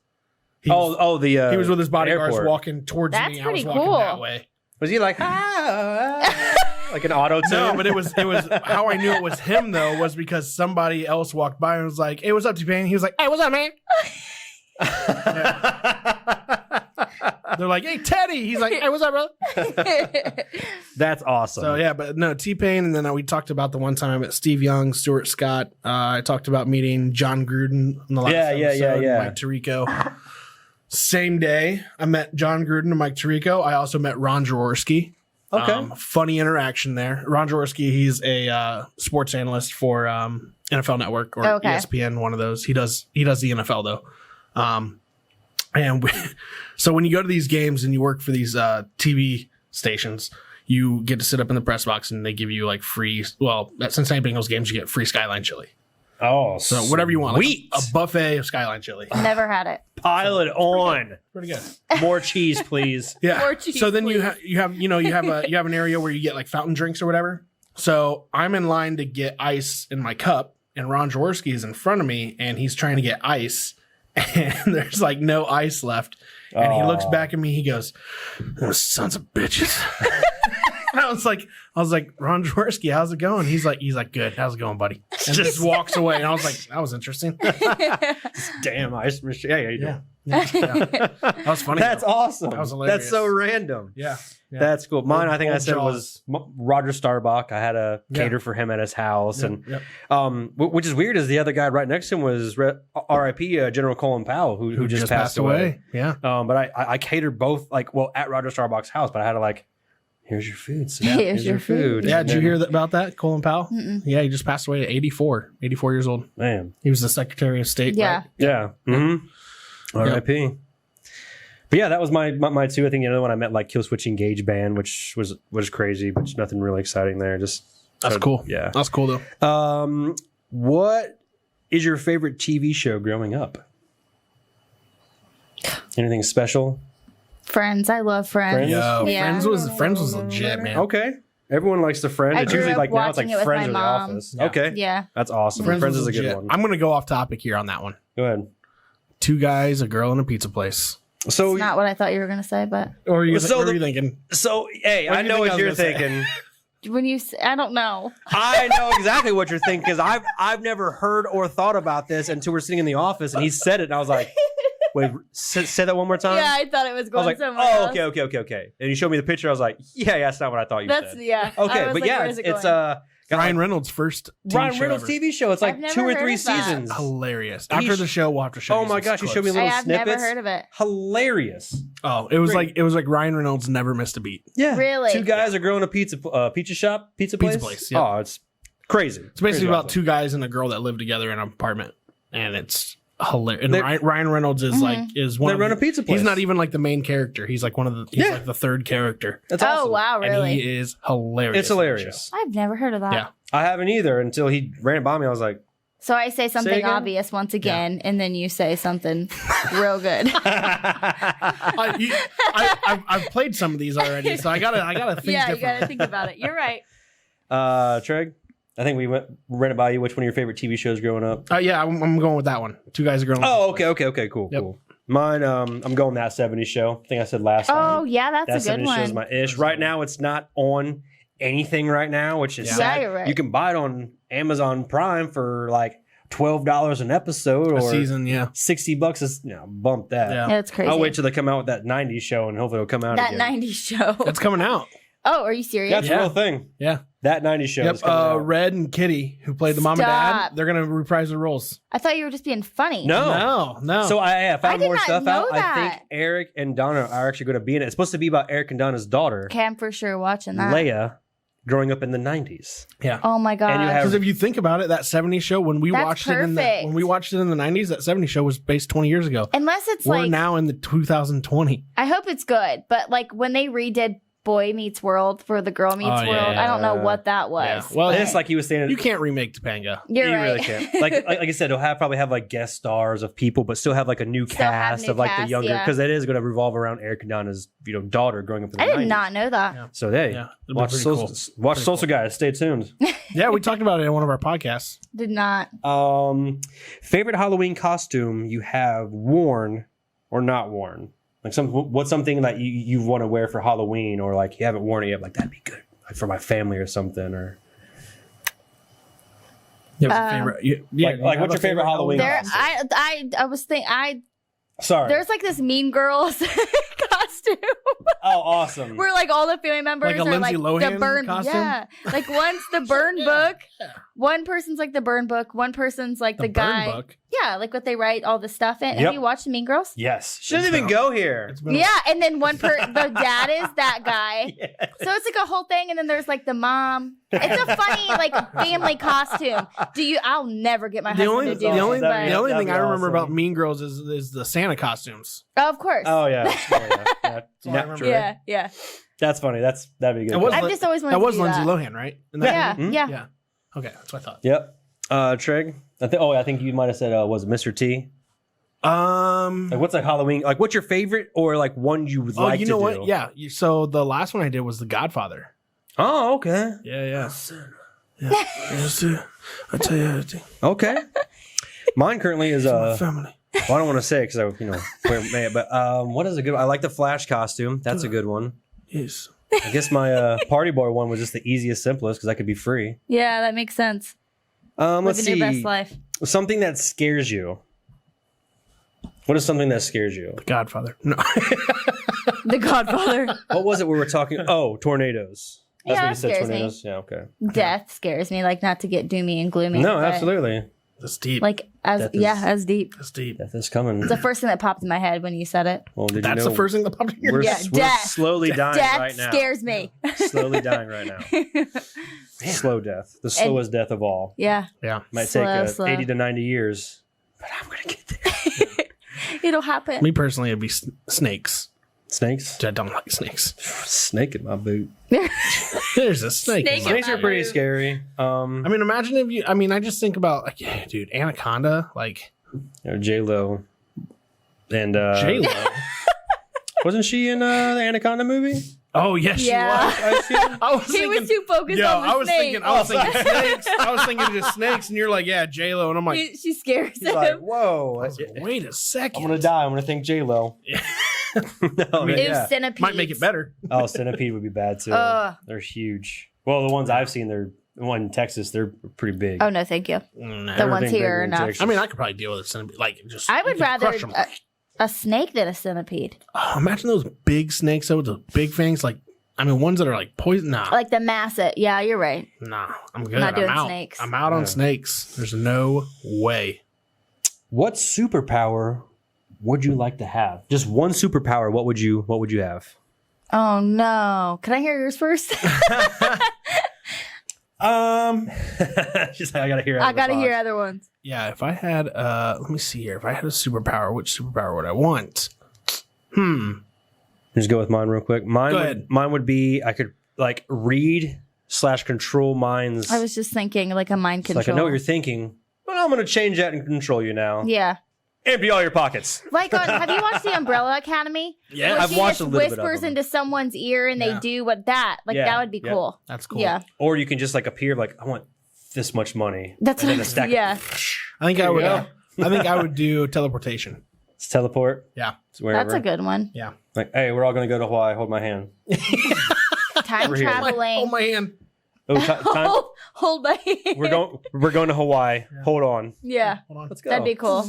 He He was with his bodyguards airport. walking towards That's me. I was pretty walking cool. that way. Was he like, like an auto tune? No, but it was how I knew it was him though was because somebody else walked by and was like, "Hey, what's up, T-Pain?" He was like, "Hey, what's up, man?" They're like, "Hey, Teddy." He's like, "Hey, what's up, brother?" That's awesome. So yeah, but no, T-Pain, and then we talked about the one time I met Steve Young, Stuart Scott. I talked about meeting John Gruden in the last episode, yeah. Mike Tirico. Same day, I met John Gruden and Mike Tirico. I also met Ron Jaworski. Okay. Funny interaction there. Ron Jaworski, he's a sports analyst for NFL Network or Okay. ESPN, one of those. He does the NFL though. So when you go to these games and you work for these TV stations, you get to sit up in the press box and they give you like free. Well, at Cincinnati Bengals games, you get free Skyline chili. Oh, So whatever you want, like sweet. a buffet of Skyline chili. Never had it. Pile it on. Pretty good. More cheese, please. Yeah. More cheese, So then you please. you have an area where you get like fountain drinks or whatever. So I'm in line to get ice in my cup, and Ron Jaworski is in front of me, and he's trying to get ice, and there's like no ice left. And he looks back at me. He goes, "Those sons of bitches." I was like, Ron Jaworski, how's it going? He's like, good. How's it going, buddy? And just walks away. And I was like, that was interesting. Damn ice machine. Yeah, you do. Yeah. That was funny. That's though. awesome. That was hilarious. That's so random. Yeah. Yeah. That's cool. Mine, I think I Old said Jaws. was Roger Starbuck. I had a Yeah. cater for him at his house, and Yep. which is weird. Is the other guy right next to him was R.I.P. General Colin Powell, who just passed away. Yeah. But I catered both at Roger Starbuck's house, but I had to here's your food. So Here's your food. Yeah, did you hear about that, Colin Powell? Yeah, he just passed away at 84 years old. Man, He was the Secretary of State. Yeah. Right? yeah. Mm-hmm. R.I.P. But yeah, that was my two. I think the other one I met Kill Switch Engage Band, which was crazy, but nothing really exciting there. Just That's cool. Yeah. That's cool, though. What is your favorite TV show growing up? Anything special? Friends. I love Friends. Friends? Yo, Yeah. Friends was legit, man. Okay. Everyone likes the Friends. I It's grew usually up like now it's like watching it with Friends or my The mom. Office. Yeah. Okay. Yeah. That's awesome. Friends Friends was is a good legit. one. I'm going to go off topic here on that one. Go ahead. 2 guys, a girl, and a pizza place. So, It's not what I thought you were going to say, but Or you, So what the- are you thinking? hey, What I do you know think I what was you're gonna say? thinking. when you I don't know. I know exactly what you're thinking because I've never heard or thought about this until we're sitting in the office and he said it and I was like, wait, say that one more time. Yeah, I thought it was I was going like, somewhere oh, else. okay. And you showed me the picture. I was like, yeah, that's not what I thought you That's said. yeah. I Okay, was but like, yeah, where's it it's going? got Ryan like Reynolds' first TV Ryan show Reynolds ever. TV show. It's like I've never 2 or heard 3 of that. seasons. Hilarious. He's- After the show, we'll have to show Oh you my some gosh, you showed me clips. little I've snippets. never heard of it. Hilarious. Oh, it was Great. like Ryan Reynolds never missed a beat. Yeah, Really? 2 guys are growing a pizza shop, pizza place. Yep. Oh, it's crazy. It's basically Crazy about awesome. 2 guys and a girl that live together in an apartment, and it's hilarious. And They- Ryan Reynolds is is one. They of run the- a pizza place. He's not even like the main character. He's like one of the. He's Yeah. like the 3rd character, That's Oh awesome. wow, and really? he is hilarious. It's in the hilarious. I've never heard of that. Yeah. I haven't either until he ran it by me. I was like, So I say something again? obvious once again, and then you say something real good. show. I've played some of these already, so I gotta think Yeah, you differently. gotta think about it. You're right. Treg, I think we ran it by you. Which one of your favorite TV shows growing up? Yeah, I'm going with that one. 2 guys, a girl. and a Oh, pizza okay, cool, Yep. cool. Mine, I'm going That 70s Show. I think I said last Oh time. yeah, That that's a good 70s Show is one. my ish. Right now, it's not on anything right now, which is Yeah. sad. Yeah, you're right. You can buy it on Amazon Prime for like $12 an episode place. or A season, yeah. $60 is bump that. Yeah. Yeah, it's crazy. I'll wait till they come out with that 90s show and hopefully it'll come out that again. 90s show. It's coming out. Oh, are you serious? That's Yeah. a real thing. Yeah. That 90s show Yep. is coming out. Red and Kitty, who played the mom and Stop. dad, they're gonna reprise their roles. I thought you were just being funny. No. No. So I found I did more not stuff know out. I that. think Eric and Donna are actually going to be in it. It's supposed to be about Eric and Donna's daughter, Okay, I'm for sure watching that. Leia, growing up in the 90s. yeah. Oh my god. And you have- Because if you think about it, that 70s show when we That's watched it in the perfect. when we watched it in the 90s, that 70s show was based 20 years ago. Unless it's We're like, now in the 2020. I hope it's good, but like when they redid Boy Meets World for the Girl Meets Oh, yeah, World, I don't know yeah. what that was. Yeah. Well, It's like he was saying. You can't remake Topanga. You're you right. really can't. Like I said, it'll probably have like guest stars of people, but still have like a new Still have cast new of like the cast, younger, yeah. because that is going to revolve around Eric and Donna's daughter growing up in the I did 90s. not know that. Yeah. So hey, Yeah, it'll be watch pretty social, cool. watch Pretty social guys. Stay tuned. Yeah, we talked about it in one of our podcasts. Did not. Favorite Halloween costume you have worn or not worn? Like what's something that you want to wear for Halloween, or like you haven't worn it yet? Like that'd be good, like for my family or something. Or You have a favorite? Yeah, Like, you what's have your a favorite Halloween There, costume? I was thinking, Sorry. there's like this Mean Girls costume Oh, awesome. where like all the family members Like a are Lindsay like Lohan the burn. costume? Yeah, like one's the burn book. One person's like the burn book. One person's like the, Burn guy. Book. Yeah, like what they write all the stuff in. Yep. Have you watched Mean Girls? Yes. Shouldn't It's even been go here. It's been Yeah, and then the dad is that guy. Yes. So it's like a whole thing, and then there's like the mom. It's a funny like family costume. I'll never get my the husband only to do the only it. That'd the be- only that'd thing be I remember awesome. about Mean Girls is the Santa costumes. Of course. Oh yeah. Yeah. all I remember. yeah, yeah. That's funny. That'd be good. It was I've Lin- just always wanted That was to do Lindsay that. Lohan, right? In that Yeah, movie? yeah. Yeah. Okay, that's what I thought. Yep. Treg. I think you might have said was it Mr. T? Like what's like Halloween? Like what's your favorite or like one you would like you to know do? what? Yeah. So the last one I did was The Godfather. Oh, okay. Yeah. Yes, I tell you everything. Okay. Mine currently is My family. well, I don't want to say because but what is a good? I like the Flash costume. That's a good one. Yes. I guess my Party Boy one was just the easiest, simplest because that could be free. Yeah, that makes sense. Let's Living your best see. life. Something that scares you. What is something that scares you? The Godfather. No. The Godfather. What was it we were talking? Oh, tornadoes. That's Yeah, what you that said. scares me. Tornadoes. Yeah. Okay. Death scares me. Like not to get doomy and gloomy. No, but, absolutely. That's deep. Like Death is- as deep. That's deep. Death is coming. It's the first thing that popped in my head when you said it. Well, did That's you know the first thing that popped in your we're, Yeah, we're death. slowly dying Death right now. scares me. Slowly dying right now. Slow death. The slowest death of all. Yeah. Yeah. Might Slow, take slow. 80 to 90 years. But I'm going to get there. It'll happen. Me personally, it'd be snakes. Snakes? I don't like snakes. Snake in my boot. There's a snake. Snake in in my- Snakes are pretty boot. scary. I mean, imagine if you. I mean, I just think about like, yeah, dude, Anaconda, like J-Lo. And J Lo. wasn't she in the Anaconda movie? Oh yes, Yeah. she was. I was He thinking, was too focused on the I was snake. thinking snakes. I was thinking just snakes, and you're like, yeah, J-Lo, and I'm like, She scares He's him. like, whoa. I was like, wait a second. I'm going to die. I'm going to think J-Lo. No, I mean, It yeah. was centipedes. might make it better. Oh, centipede would be bad too. Ugh. They're huge. Well, the ones I've seen, the one in Texas, they're pretty big. Oh no, thank you. Nah. The ones Everything here bigger are in enough. Texas. I mean, I could probably deal with a centipede. Like, just I you would could rather crush 'em. a snake than a centipede. Oh, imagine those big snakes though, with the big fangs. Like, I mean, ones that are like poison. Nah, Like the massive. Yeah, you're right. nah, I'm good. Not I'm doing out. snakes. I'm out Yeah. on snakes. There's no way. What superpower would you like to have? Just one superpower. What would you have? Oh no. Can I hear yours first? She's like, I gotta hear. I gotta hear other ones. Yeah, if I had, let me see here. If I had a superpower, which superpower would I want? Just go with mine real quick. Go ahead. Mine would be I could like read / control minds. I was just thinking like a mind It's control. like I know what you're thinking, but I'm gonna change that and control you now. Yeah. Empty all your pockets. Like have you watched the Umbrella Academy? Yeah, Where I've she watched just a little bit of whispers them. into someone's ear and Yeah. they do what that. Like Yeah, that would be yeah. cool. that's cool. Yeah. Or you can just like appear like I want this much money. That's and what then a stack. yeah. I think I would. go. I think I would do teleportation. Let's teleport. Yeah, To wherever. That's a good one. yeah. Like, hey, we're all gonna go to Hawaii. Hold my hand. Time Over here. traveling. Oh my hand. Oh, time. Hold my hand. We're going to Hawaii. Hold on. Yeah. Hold on. Let's go. That'd be cool.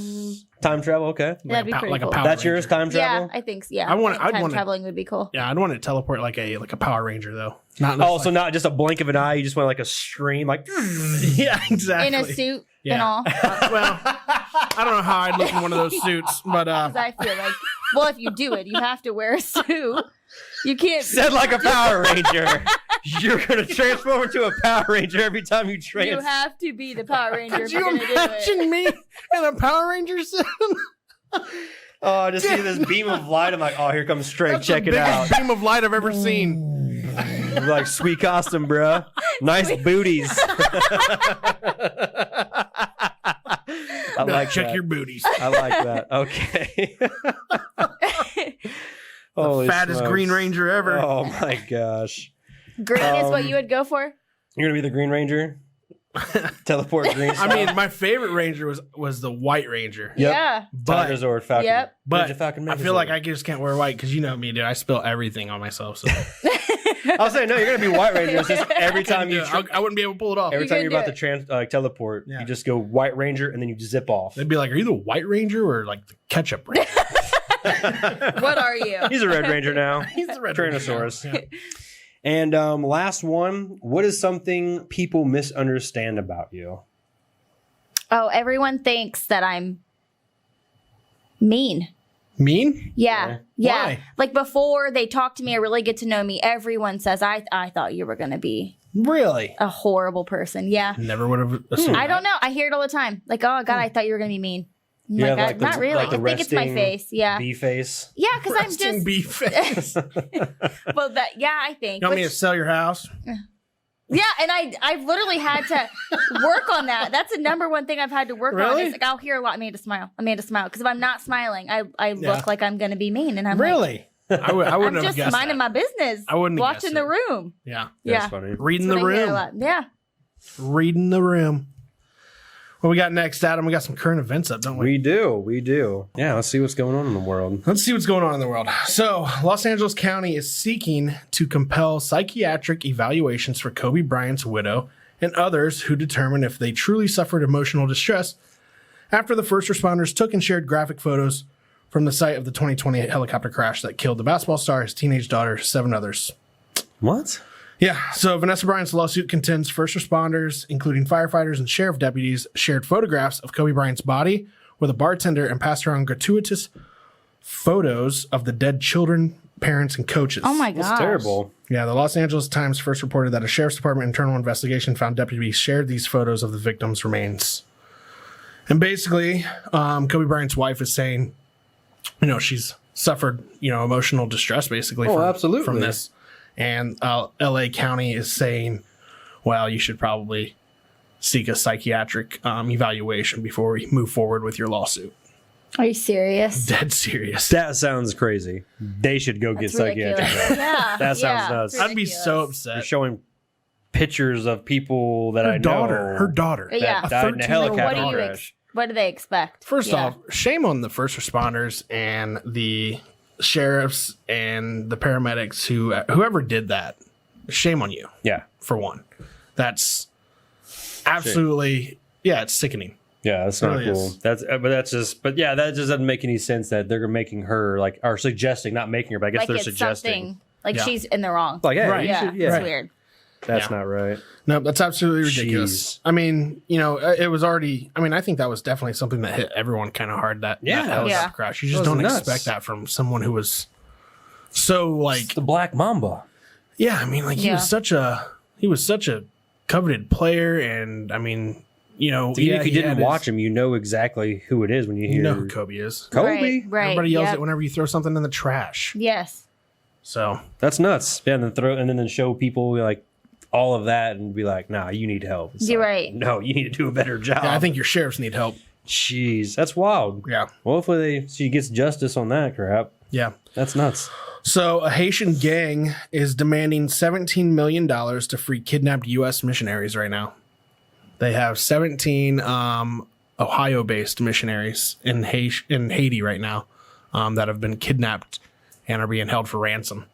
Time travel. Okay. That'd be pretty like a cool. Power That's Ranger. yours. Time Yeah, travel. I think so. Yeah. I want- think I'd time want it- traveling would be cool. Yeah, I'd want to teleport like a Power Ranger though. Not Oh, like, so not just a blink of an eye. You just want like a stream, like. yeah, exactly. In a suit Yeah. and all. Well, I don't know how I'd look in one of those suits, but Because I feel like, well, if you do it, you have to wear a suit. You can't. Said like a Power Ranger. You're gonna transform into a Power Ranger every time you You have to be the Power Ranger could if you're you gonna do it. imagine me in a Power Ranger suit? Oh, I just see this beam of light. I'm like, oh, here comes Strength. That's Check the it biggest out. beam of light I've ever seen. I'm like, sweet costume, bro. Nice booties. I like Check that. your booties. I like that. Okay. Holy Fattest smokes. Green Ranger ever. Oh my gosh. Green is what you would go for? You're gonna be the Green Ranger? Teleport green. I mean, my favorite Ranger was the White Ranger. Yep. Yeah. But Megazord Falcon. Yep. but Ninja Falcon I feel like Megazord. I just can't wear white because you know me, dude. I spill everything on myself. So I was saying, no, you're gonna be White Ranger. It's just every time you I wouldn't be able to pull it off. every You time can you're about do to teleport, Yeah. you just go White Ranger and then you zip off. They'd be like, "Are you the White Ranger or like the Ketchup Ranger?" What are you? He's a Red Ranger now. He's the Red Tyrannosaurus. Ranger. Yeah. And last one, what is something people misunderstand about you? Oh, everyone thinks that I'm mean. Mean? Yeah. Yeah. Why? Like before they talk to me or really get to know me, everyone says, I thought you were going to be Really? a horrible person. Yeah. Never would have assumed. I don't know. I hear it all the time. Like, oh, God, I thought you were going to be mean. I'm You like, have, like, the- not really. like the I think it's my resting face. Yeah. B face. Yeah, because I'm Resting just. beef face. Well, that. Yeah, I think. You want me to Which- sell your house? yeah, and I've literally had to work on that. That's the number one thing I've had to work on. Really? Is like I'll hear a lot. Amanda smile. Amanda smile. Because if I'm not smiling, I Yeah. look like I'm going to be mean, and I'm like, Really? I wouldn't I'm have just guessed minding that. my business. I wouldn't have watching guessed the it. room. Yeah. Yeah, That's funny. Reading That's the what I hear a room. lot. Yeah. Reading the room. What we got next, Adam? We got some current events up, don't we? We do. Yeah, let's see what's going on in the world. Let's see what's going on in the world. So, Los Angeles County is seeking to compel psychiatric evaluations for Kobe Bryant's widow and others who determine if they truly suffered emotional distress after the first responders took and shared graphic photos from the site of the 2020 helicopter crash that killed the basketball star, his teenage daughter, 7 others. What? Yeah, so Vanessa Bryant's lawsuit contends first responders, including firefighters and sheriff deputies, shared photographs of Kobe Bryant's body with a bartender and passed around gratuitous photos of the dead children, parents, and coaches. Oh my gosh. That's terrible. Yeah, the Los Angeles Times first reported that a sheriff's department internal investigation found deputies shared these photos of the victims' remains. And basically, Kobe Bryant's wife is saying, she's suffered, emotional distress basically absolutely. from this. And LA County is saying, well, you should probably seek a psychiatric evaluation before we move forward with your lawsuit. Are you serious? Dead serious. That sounds crazy. They should go get That's ridiculous. psychiatric help. Yeah. That sounds nuts. it's I'd be so ridiculous. They're upset. showing pictures of people that I know Her daughter. that Yeah. died in a 13-year-old helicopter What do you crash. What do they expect? First Yeah. off, shame on the first responders and the sheriffs and the paramedics whoever did that. Shame on you, Yeah. for one. That's absolutely it's sickening. Yeah, that's It not really cool. is. That just doesn't make any sense that they're making her or suggesting, not making her, but I guess Like they're it's suggesting. something like Yeah. she's in the wrong. Like, hey, Right. you Yeah, should, it's Right. weird. that's Yeah. not right. No, that's absolutely ridiculous. Jeez. I mean, it was already. I mean, I think that was definitely something that hit everyone kind of hard. That helicopter Yeah. crash. You just That was don't nuts. expect that from someone who was so like. The Black Mamba. Yeah, I mean, like he Yeah. was such a coveted player, and I mean, Even if you didn't watch him, you know exactly who it is when you hear. you know who Kobe is. Kobe. Right. Everybody yells yep. it whenever you throw something in the trash. Yes. So That's nuts. Yeah, and then show people like all of that and be like, nah, you need help. It's You're like, right. No, you need to do a better job. yeah, I think your sheriffs need help. Jeez, that's wild. Yeah, Well, hopefully she gets justice on that crap. yeah. That's nuts. So a Haitian gang is demanding $17 million to free kidnapped U.S. missionaries right now. They have 17 Ohio-based missionaries in Haiti right now that have been kidnapped and are being held for ransom.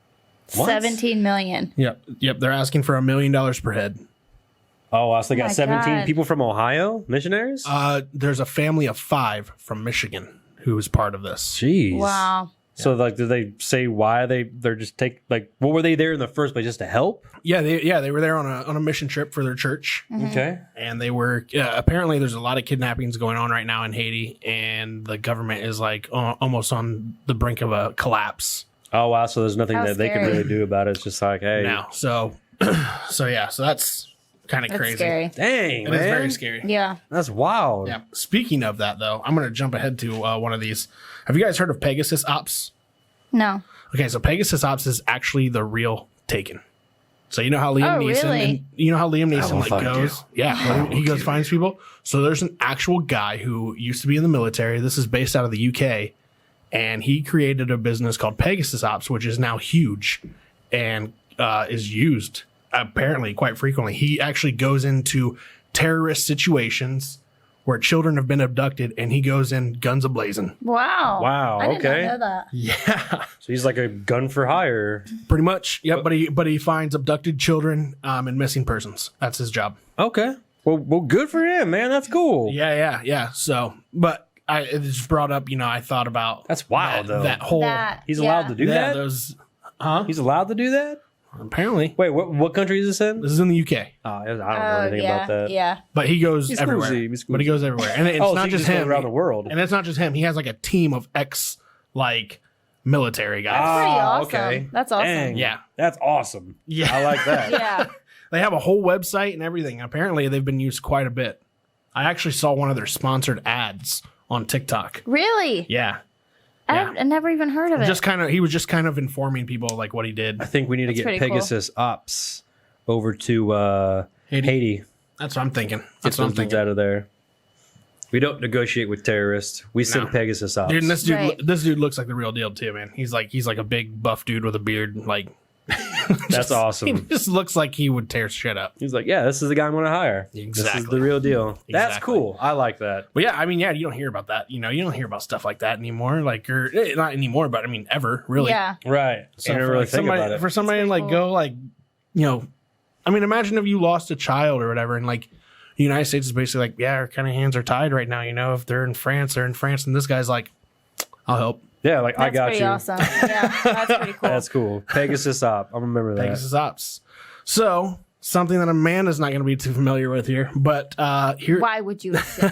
What? 17 million. Yep. They're asking for $1 million per head. Oh, wow, so they got my 17 God. people from Ohio, missionaries? There's a family of 5 from Michigan who is part of this. Jeez. Wow. So, like, did they say why they're just what were they there in the first place, just to help? Yeah, they were there on a mission trip for their church, Okay. and they were apparently there's a lot of kidnappings going on right now in Haiti, and the government is like almost on the brink of a collapse Oh, wow, so there's nothing How that they can scary. really do about it. It's just like, hey. now. So so that's kind of That's crazy. scary. Dang, It man. is very scary. Yeah. That's wild. Yeah. Speaking of that, though, I'm going to jump ahead to one of these. Have you guys heard of Pegasus Ops? No. Okay, so Pegasus Ops is actually the real Taken. So you know how Liam Oh, Neeson, really? Neeson like fucking goes, yeah, he goes finds people. So there's an actual guy who used to be in the military. This is based out of the UK, and he created a business called Pegasus Ops, which is now huge and is used apparently quite frequently. He actually goes into terrorist situations where children have been abducted, and he goes in guns a-blazing. Wow. Wow, I did okay. not know that. Yeah, So he's like a gun for hire. pretty much. Yep, but he finds abducted children and missing persons. That's his job. Okay. Well, good for him, man. That's cool. Yeah. So, but it just brought up, I thought about That's wild, though. that whole. He's allowed to do yeah, that? those. He's allowed to do that? Apparently, Wait, what country is this in? this is in the UK, Oh, I don't know anything yeah. about that. Yeah. but he goes He's everywhere. scusi, he's But he goes everywhere, and it's Oh, so not he just goes him. around the world. And it's not just him. He has like a team of ex military guys. Pretty Ah, awesome. okay. That's awesome. Dang. Yeah. That's awesome. Yeah. I like that. Yeah. They have a whole website and everything. Apparently, they've been used quite a bit. I actually saw one of their sponsored ads on TikTok. Really? Yeah. Yeah. I never even heard of it. He was just kind of informing people like what he did. I think we need to That's get pretty cool. Pegasus Ops over to Haiti. That's what I'm thinking. Get That's what I'm those dudes thinking. out of there. We don't negotiate with terrorists. We send No. Pegasus Ops. Dude, and this Right. dude looks like the real deal too, man. He's like a big buff dude with a beard. Like That's he awesome. just looks like he would tear shit up. He's like, yeah, this is the guy I'm going to hire. This is Exactly. the real deal. That's Exactly. cool. I like that. But yeah, I mean, you don't hear about that. You don't hear about stuff like that anymore. Like, or not anymore, but I mean, ever really. Yeah. Right. So I never for, really like, think somebody, about it. for somebody to That's like pretty go like, I mean, imagine if you lost a child or whatever, and like the United States is basically like, yeah, our kind of hands are tied right now. If they're in France, they're in France, and this guy's like, I'll help. Yeah, like, I That's got pretty you. awesome. Yeah. That's pretty cool. That's cool. Pegasus Op. I'll remember that. Pegasus Ops. So something that Amanda's not going to be too familiar with here, but here Why would you assume?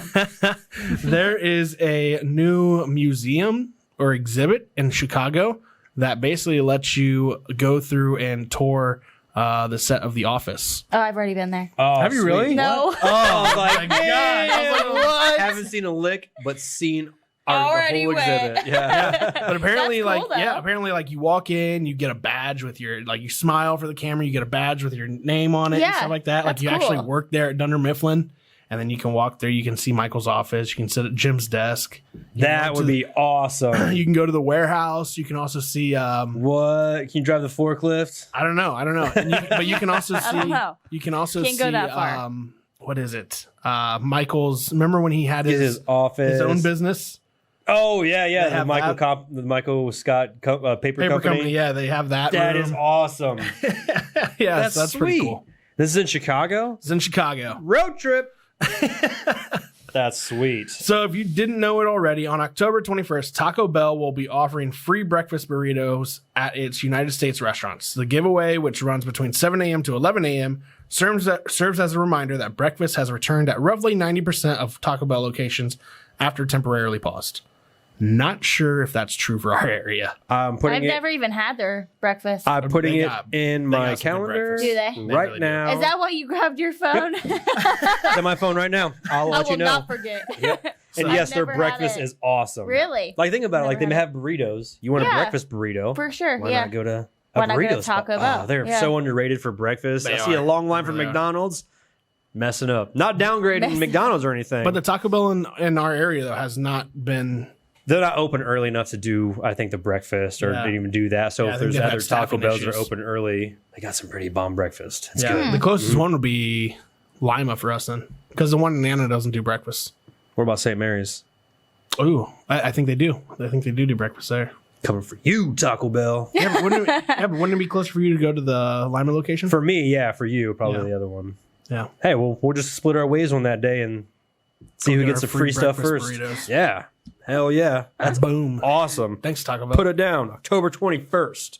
there is a new museum or exhibit in Chicago that basically lets you go through and tour the set of The Office. Oh, I've already been there. Oh, Have you sweet. really? No. Oh, I was like, my God. I was like, what? Haven't seen a lick, but seen the Already whole went. exhibit. Yeah. But apparently, That's cool, apparently, you walk in, you get a badge with your, you smile for the camera, you get a badge with your name on it and Yeah, stuff like that. Like that's you cool. actually work there at Dunder Mifflin, And then you can walk there. You can see Michael's office. You can sit at Jim's desk. That would be awesome. You can go to the warehouse. You can also see. What? Can you drive the forklift? I don't know. But you can also see. I don't know. You can also Can't see. go that far. What is it? Michael's. Remember when he had His office, his own business? Oh yeah. They The have the Michael Scott paper Paper company. Yeah, they have that. That room. is awesome. Yeah, that's pretty sweet. cool. This is in Chicago. It's in Chicago. Road trip. That's sweet. So if you didn't know it already, on October 21st, Taco Bell will be offering free breakfast burritos at its United States restaurants. The giveaway, which runs between 7 a.m. to 11 a.m., serves as a reminder that breakfast has returned at roughly 90% of Taco Bell locations after temporarily paused. Not sure if that's true for our area. I'm putting I've it. never even had their breakfast. I'm putting They it got- in they my got some good calendar breakfast. Do they? right really do. now. Is that why you grabbed your phone? It's in my phone right now. I'll I let will you know. not forget. And I've yes, their never had breakfast it. is awesome. Really? Like think about it. Like they Never have burritos. You want a Yeah. breakfast burrito? For sure. Why yeah. not go to a Why not go burrito to spot? Taco Bell? Oh, they're Yeah. so underrated for breakfast. They I see a are. long line from They are. McDonald's. Messing up. Not downgrading Messing McDonald's or anything. But the Taco Bell in our area, though, has not been... they're not open early enough to do, I think, the breakfast or Yeah. didn't even do that. So Yeah, I if think there's they've had other Taco staffing Bells that are issues. open early, they got some pretty bomb breakfast. It's Yeah, good. the closest one would be Lima for us then. Because the one in Anna doesn't do breakfast. What about St. Mary's? Ooh, I think they do. I think they do breakfast there. Coming for you, Taco Bell. Yeah, but wouldn't it be closer for you to go to the Lima location? For me, yeah. For you, probably Yeah. the other one. Yeah. Hey, well, we'll just split our ways on that day and see Go who get gets our the free stuff breakfast first. burritos. Yeah. Hell yeah. That's boom. Awesome. Thanks, Taco Bell. Put it down. October 21st.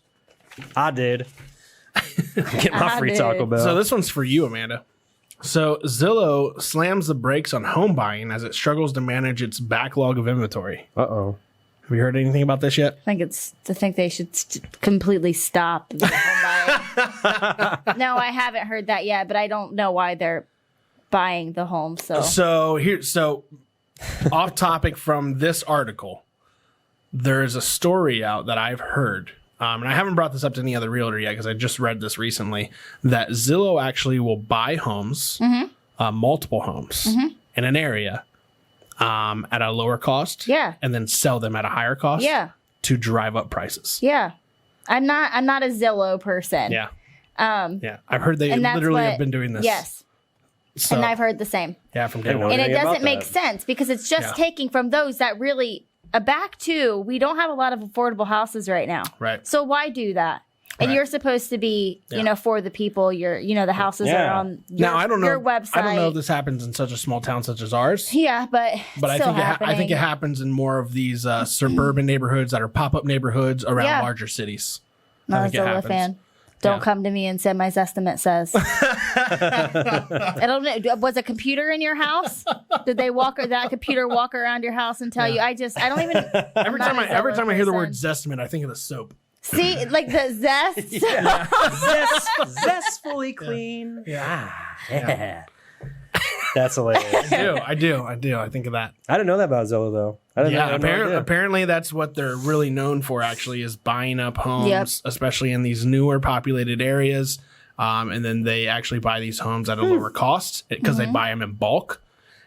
I did. Get my I free did. Taco Bell. So this one's for you, Amanda. So Zillow slams the brakes on home buying as it struggles to manage its backlog of inventory. Uh-oh. Have you heard anything about this yet? I think they should completely stop the home buying. No, I haven't heard that yet, but I don't know why they're buying the home. So off topic from this article, there is a story out that I've heard, and I haven't brought this up to any other realtor yet because I just read this recently, that Zillow actually will buy homes, multiple homes in an area at a lower cost, Yeah. and then sell them at a higher cost, Yeah. to drive up prices. Yeah. I'm not a Zillow person. Yeah, yeah. I've heard they And that's literally what, have been doing this. Yes. So, And I've heard the same. yeah, from day And one. And it Anything about doesn't make that. sense because it's just Yeah. taking from those that really back to we don't have a lot of affordable houses right now. Right. So why do that? And Right. you're supposed to be, Yeah. For the people. The houses Yeah. are on your, Now I don't know. your website. I don't know if this happens in such a small town such as ours. Yeah, but But I still think I think it happening. happens in more of these suburban neighborhoods that are pop up neighborhoods around Yeah. larger cities. Not I a think it Zillow happens. fan. Don't Yeah. come to me and say my Zestimate says. I don't know. Was a computer in your house? Did that computer walk around your house and tell you? I don't even. Every time I hear the word person. Zestimate, I think of the soap. See, like the zest. Zestfully clean. Yeah. Yeah. That's hilarious. I do. I think of that. I didn't know that about Zillow, though. I didn't Yeah, know. apparently that's what they're really known for. Actually, is buying up homes, Yep. especially in these newer populated areas. And then they actually buy these homes at a lower cost because they buy them in bulk,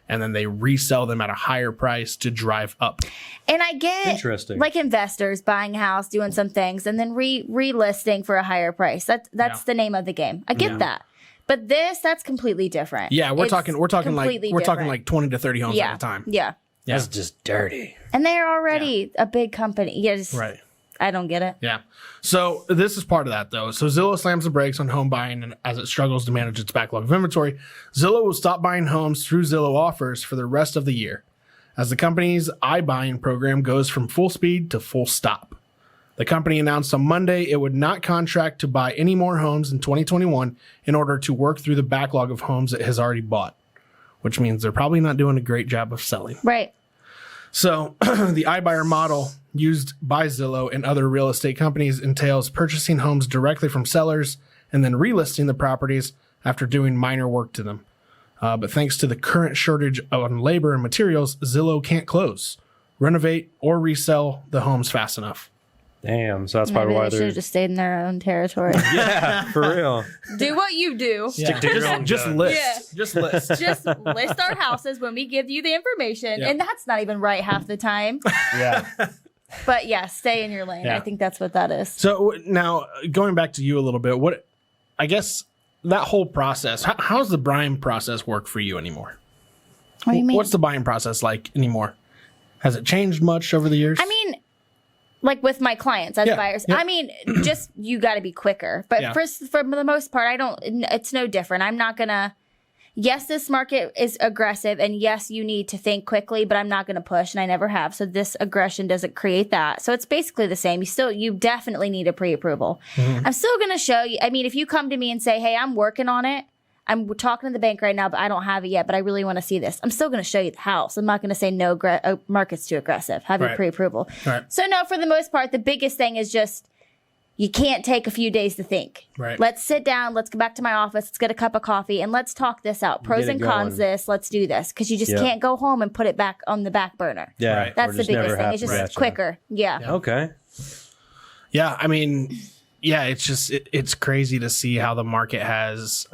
and then they resell them at a higher price to drive up. And I get Interesting. like investors buying a house, doing some things, and then relisting for a higher price. That's Yeah. the name of the game. I get that. But that's completely different. Yeah, we're It's talking completely different. like 20 to 30 homes yeah. at a time. Yeah. That's just dirty. And they're already a big company. Yes. Right. I don't get it. Yeah. So this is part of that, though. So Zillow slams the brakes on home buying and as it struggles to manage its backlog of inventory. Zillow will stop buying homes through Zillow offers for the rest of the year, as the company's iBuying program goes from full speed to full stop. The company announced on Monday it would not contract to buy any more homes in 2021 in order to work through the backlog of homes it has already bought, which means they're probably not doing a great job of selling. Right. So the iBuyer model used by Zillow and other real estate companies entails purchasing homes directly from sellers and then relisting the properties after doing minor work to them. But thanks to the current shortage on labor and materials, Zillow can't close, renovate, or resell the homes fast enough. Damn. So that's Maybe probably why they should they're. have just stayed in their own territory. Yeah, for real. Do what you do. Yeah. to your own Just guns. list. Yeah. Just list. Just list our houses when we give you the information. Yeah. And that's not even right half the time. Yeah. But yeah, stay in your lane. Yeah. I think that's what that is. So now going back to you a little bit, what I guess that whole process, how's the buying process work for you anymore? What do you mean? What's the buying process like anymore? Has it changed much over the years? I mean, like with my clients as Yeah, buyers, yeah. I mean, just you got to be quicker. But Yeah. for the most part, it's no different. I'm not going to, yes, this market is aggressive and yes, you need to think quickly, but I'm not going to push and I never have. So this aggression doesn't create that. So it's basically the same. You definitely need a pre-approval. Mm-hmm. I'm still going to show you. I mean, if you come to me and say, hey, I'm working on it. I'm talking to the bank right now, but I don't have it yet, but I really want to see this. I'm still going to show you the house. I'm not going to say no, market's too aggressive. Have your Right. pre-approval. Right. So no, for the most part, the biggest thing is just you can't take a few days to think. Right. Let's sit down. Let's go back to my office. Let's get a cup of coffee and let's talk this out. Pros Get it and cons going. this. Let's do this. Because you just Yep. can't go home and put it back on the back burner. Yeah. Right. That's or the just biggest never thing. It's just happens. Gotcha. quicker. Yeah. Okay. yeah, I mean, yeah, it's just it's crazy to see how the market has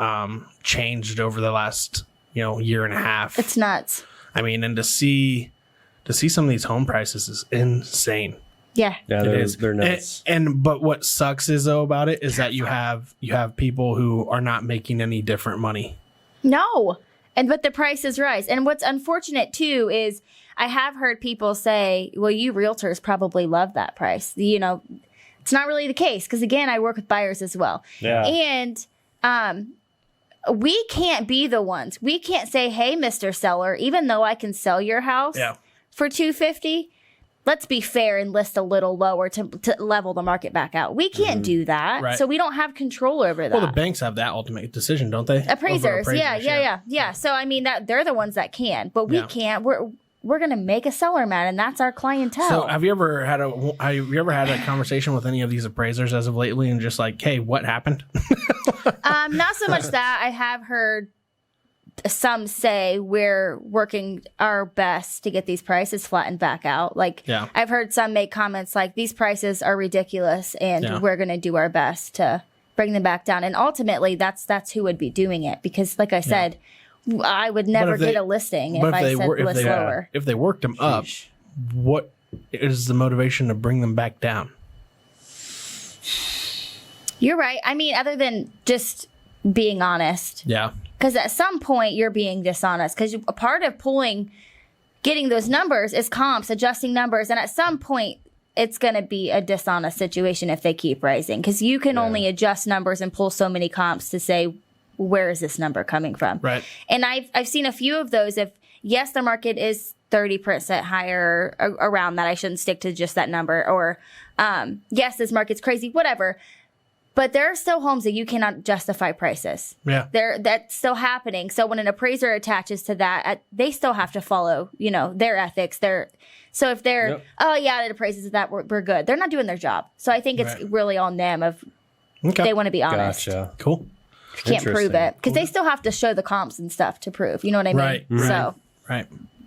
changed over the last year and a half. It's nuts. I mean, and to see some of these home prices is insane. Yeah. Yeah, It they're, is. they're nuts. But what sucks is though about it is that you have people who are not making any different money. No. But the prices rise. And what's unfortunate too is I have heard people say, well, you realtors probably love that price. It's not really the case because again, I work with buyers as well. Yeah. And we can't be the ones. We can't say, hey, Mr. Seller, even though I can sell your house for $250, let's be fair and list a little lower to level the market back out. We can't do that. Right. So we don't have control over that. Well, the banks have that ultimate decision, don't they? Appraisers, Over yeah. So I mean that they're the ones that can, but we Yeah. can't. We're gonna make a seller mad, and that's our clientele. So have you ever had a conversation with any of these appraisers as of lately and just like, hey, what happened? Not so much that. I have heard some say we're working our best to get these prices flattened back out. Like Yeah. I've heard some make comments like these prices are ridiculous, and Yeah. we're gonna do our best to bring them back down. And ultimately, that's who would be doing it because, like I said. I would never if they- get a listing if but I said list they lower. if they worked them up, what is the motivation to bring them back down? You're right. I mean, other than just being honest, Yeah. because at some point you're being dishonest. Because a part of getting those numbers is comps, adjusting numbers, and at some point it's going to be a dishonest situation if they keep rising. Because you can only adjust numbers and pull so many comps to say, where is this number coming from? Right. And I've seen a few of those. If yes, the market is 30% higher around that, I shouldn't stick to just that number. Or yes, this market's crazy, whatever. But there are still homes that you cannot justify prices. Yeah. That's still happening. So when an appraiser attaches to that, they still have to follow, their ethics. So if they're, oh yeah, it appraises that we're good. They're not doing their job. So I think it's really on them if they want to be honest. Gotcha. Cool. Can't prove it because they still have to show the comps and stuff to prove. You know what I mean? Right. So Right.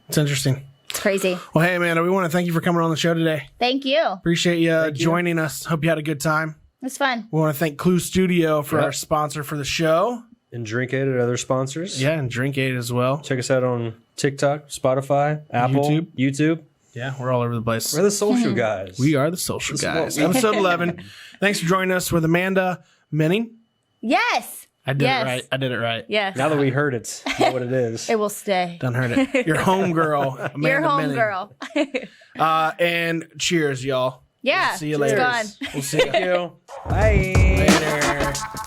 It's interesting. it's crazy. Well, hey, Amanda, we want to thank you for coming on the show today. Thank you. Appreciate you joining us. Hope you had a good time. It was fun. We want to thank Clue Studio for our sponsor for the show. And Drink Aid and other sponsors. Yeah, and Drink Aid as well. Check us out on TikTok, Spotify, Apple, YouTube. Yeah, we're all over the place. We're the social guys. We are the social guys. Episode 11. Thanks for joining us with Amanda Moening. Yes. I did it right. I did it right. Yes. Now that we heard it, know what it is. It will stay. Done heard it. Your home girl, Amanda Your home Moening. girl. And cheers, y'all. Yeah. See you it's later. gone. We'll see you. Thank you. Bye. Later.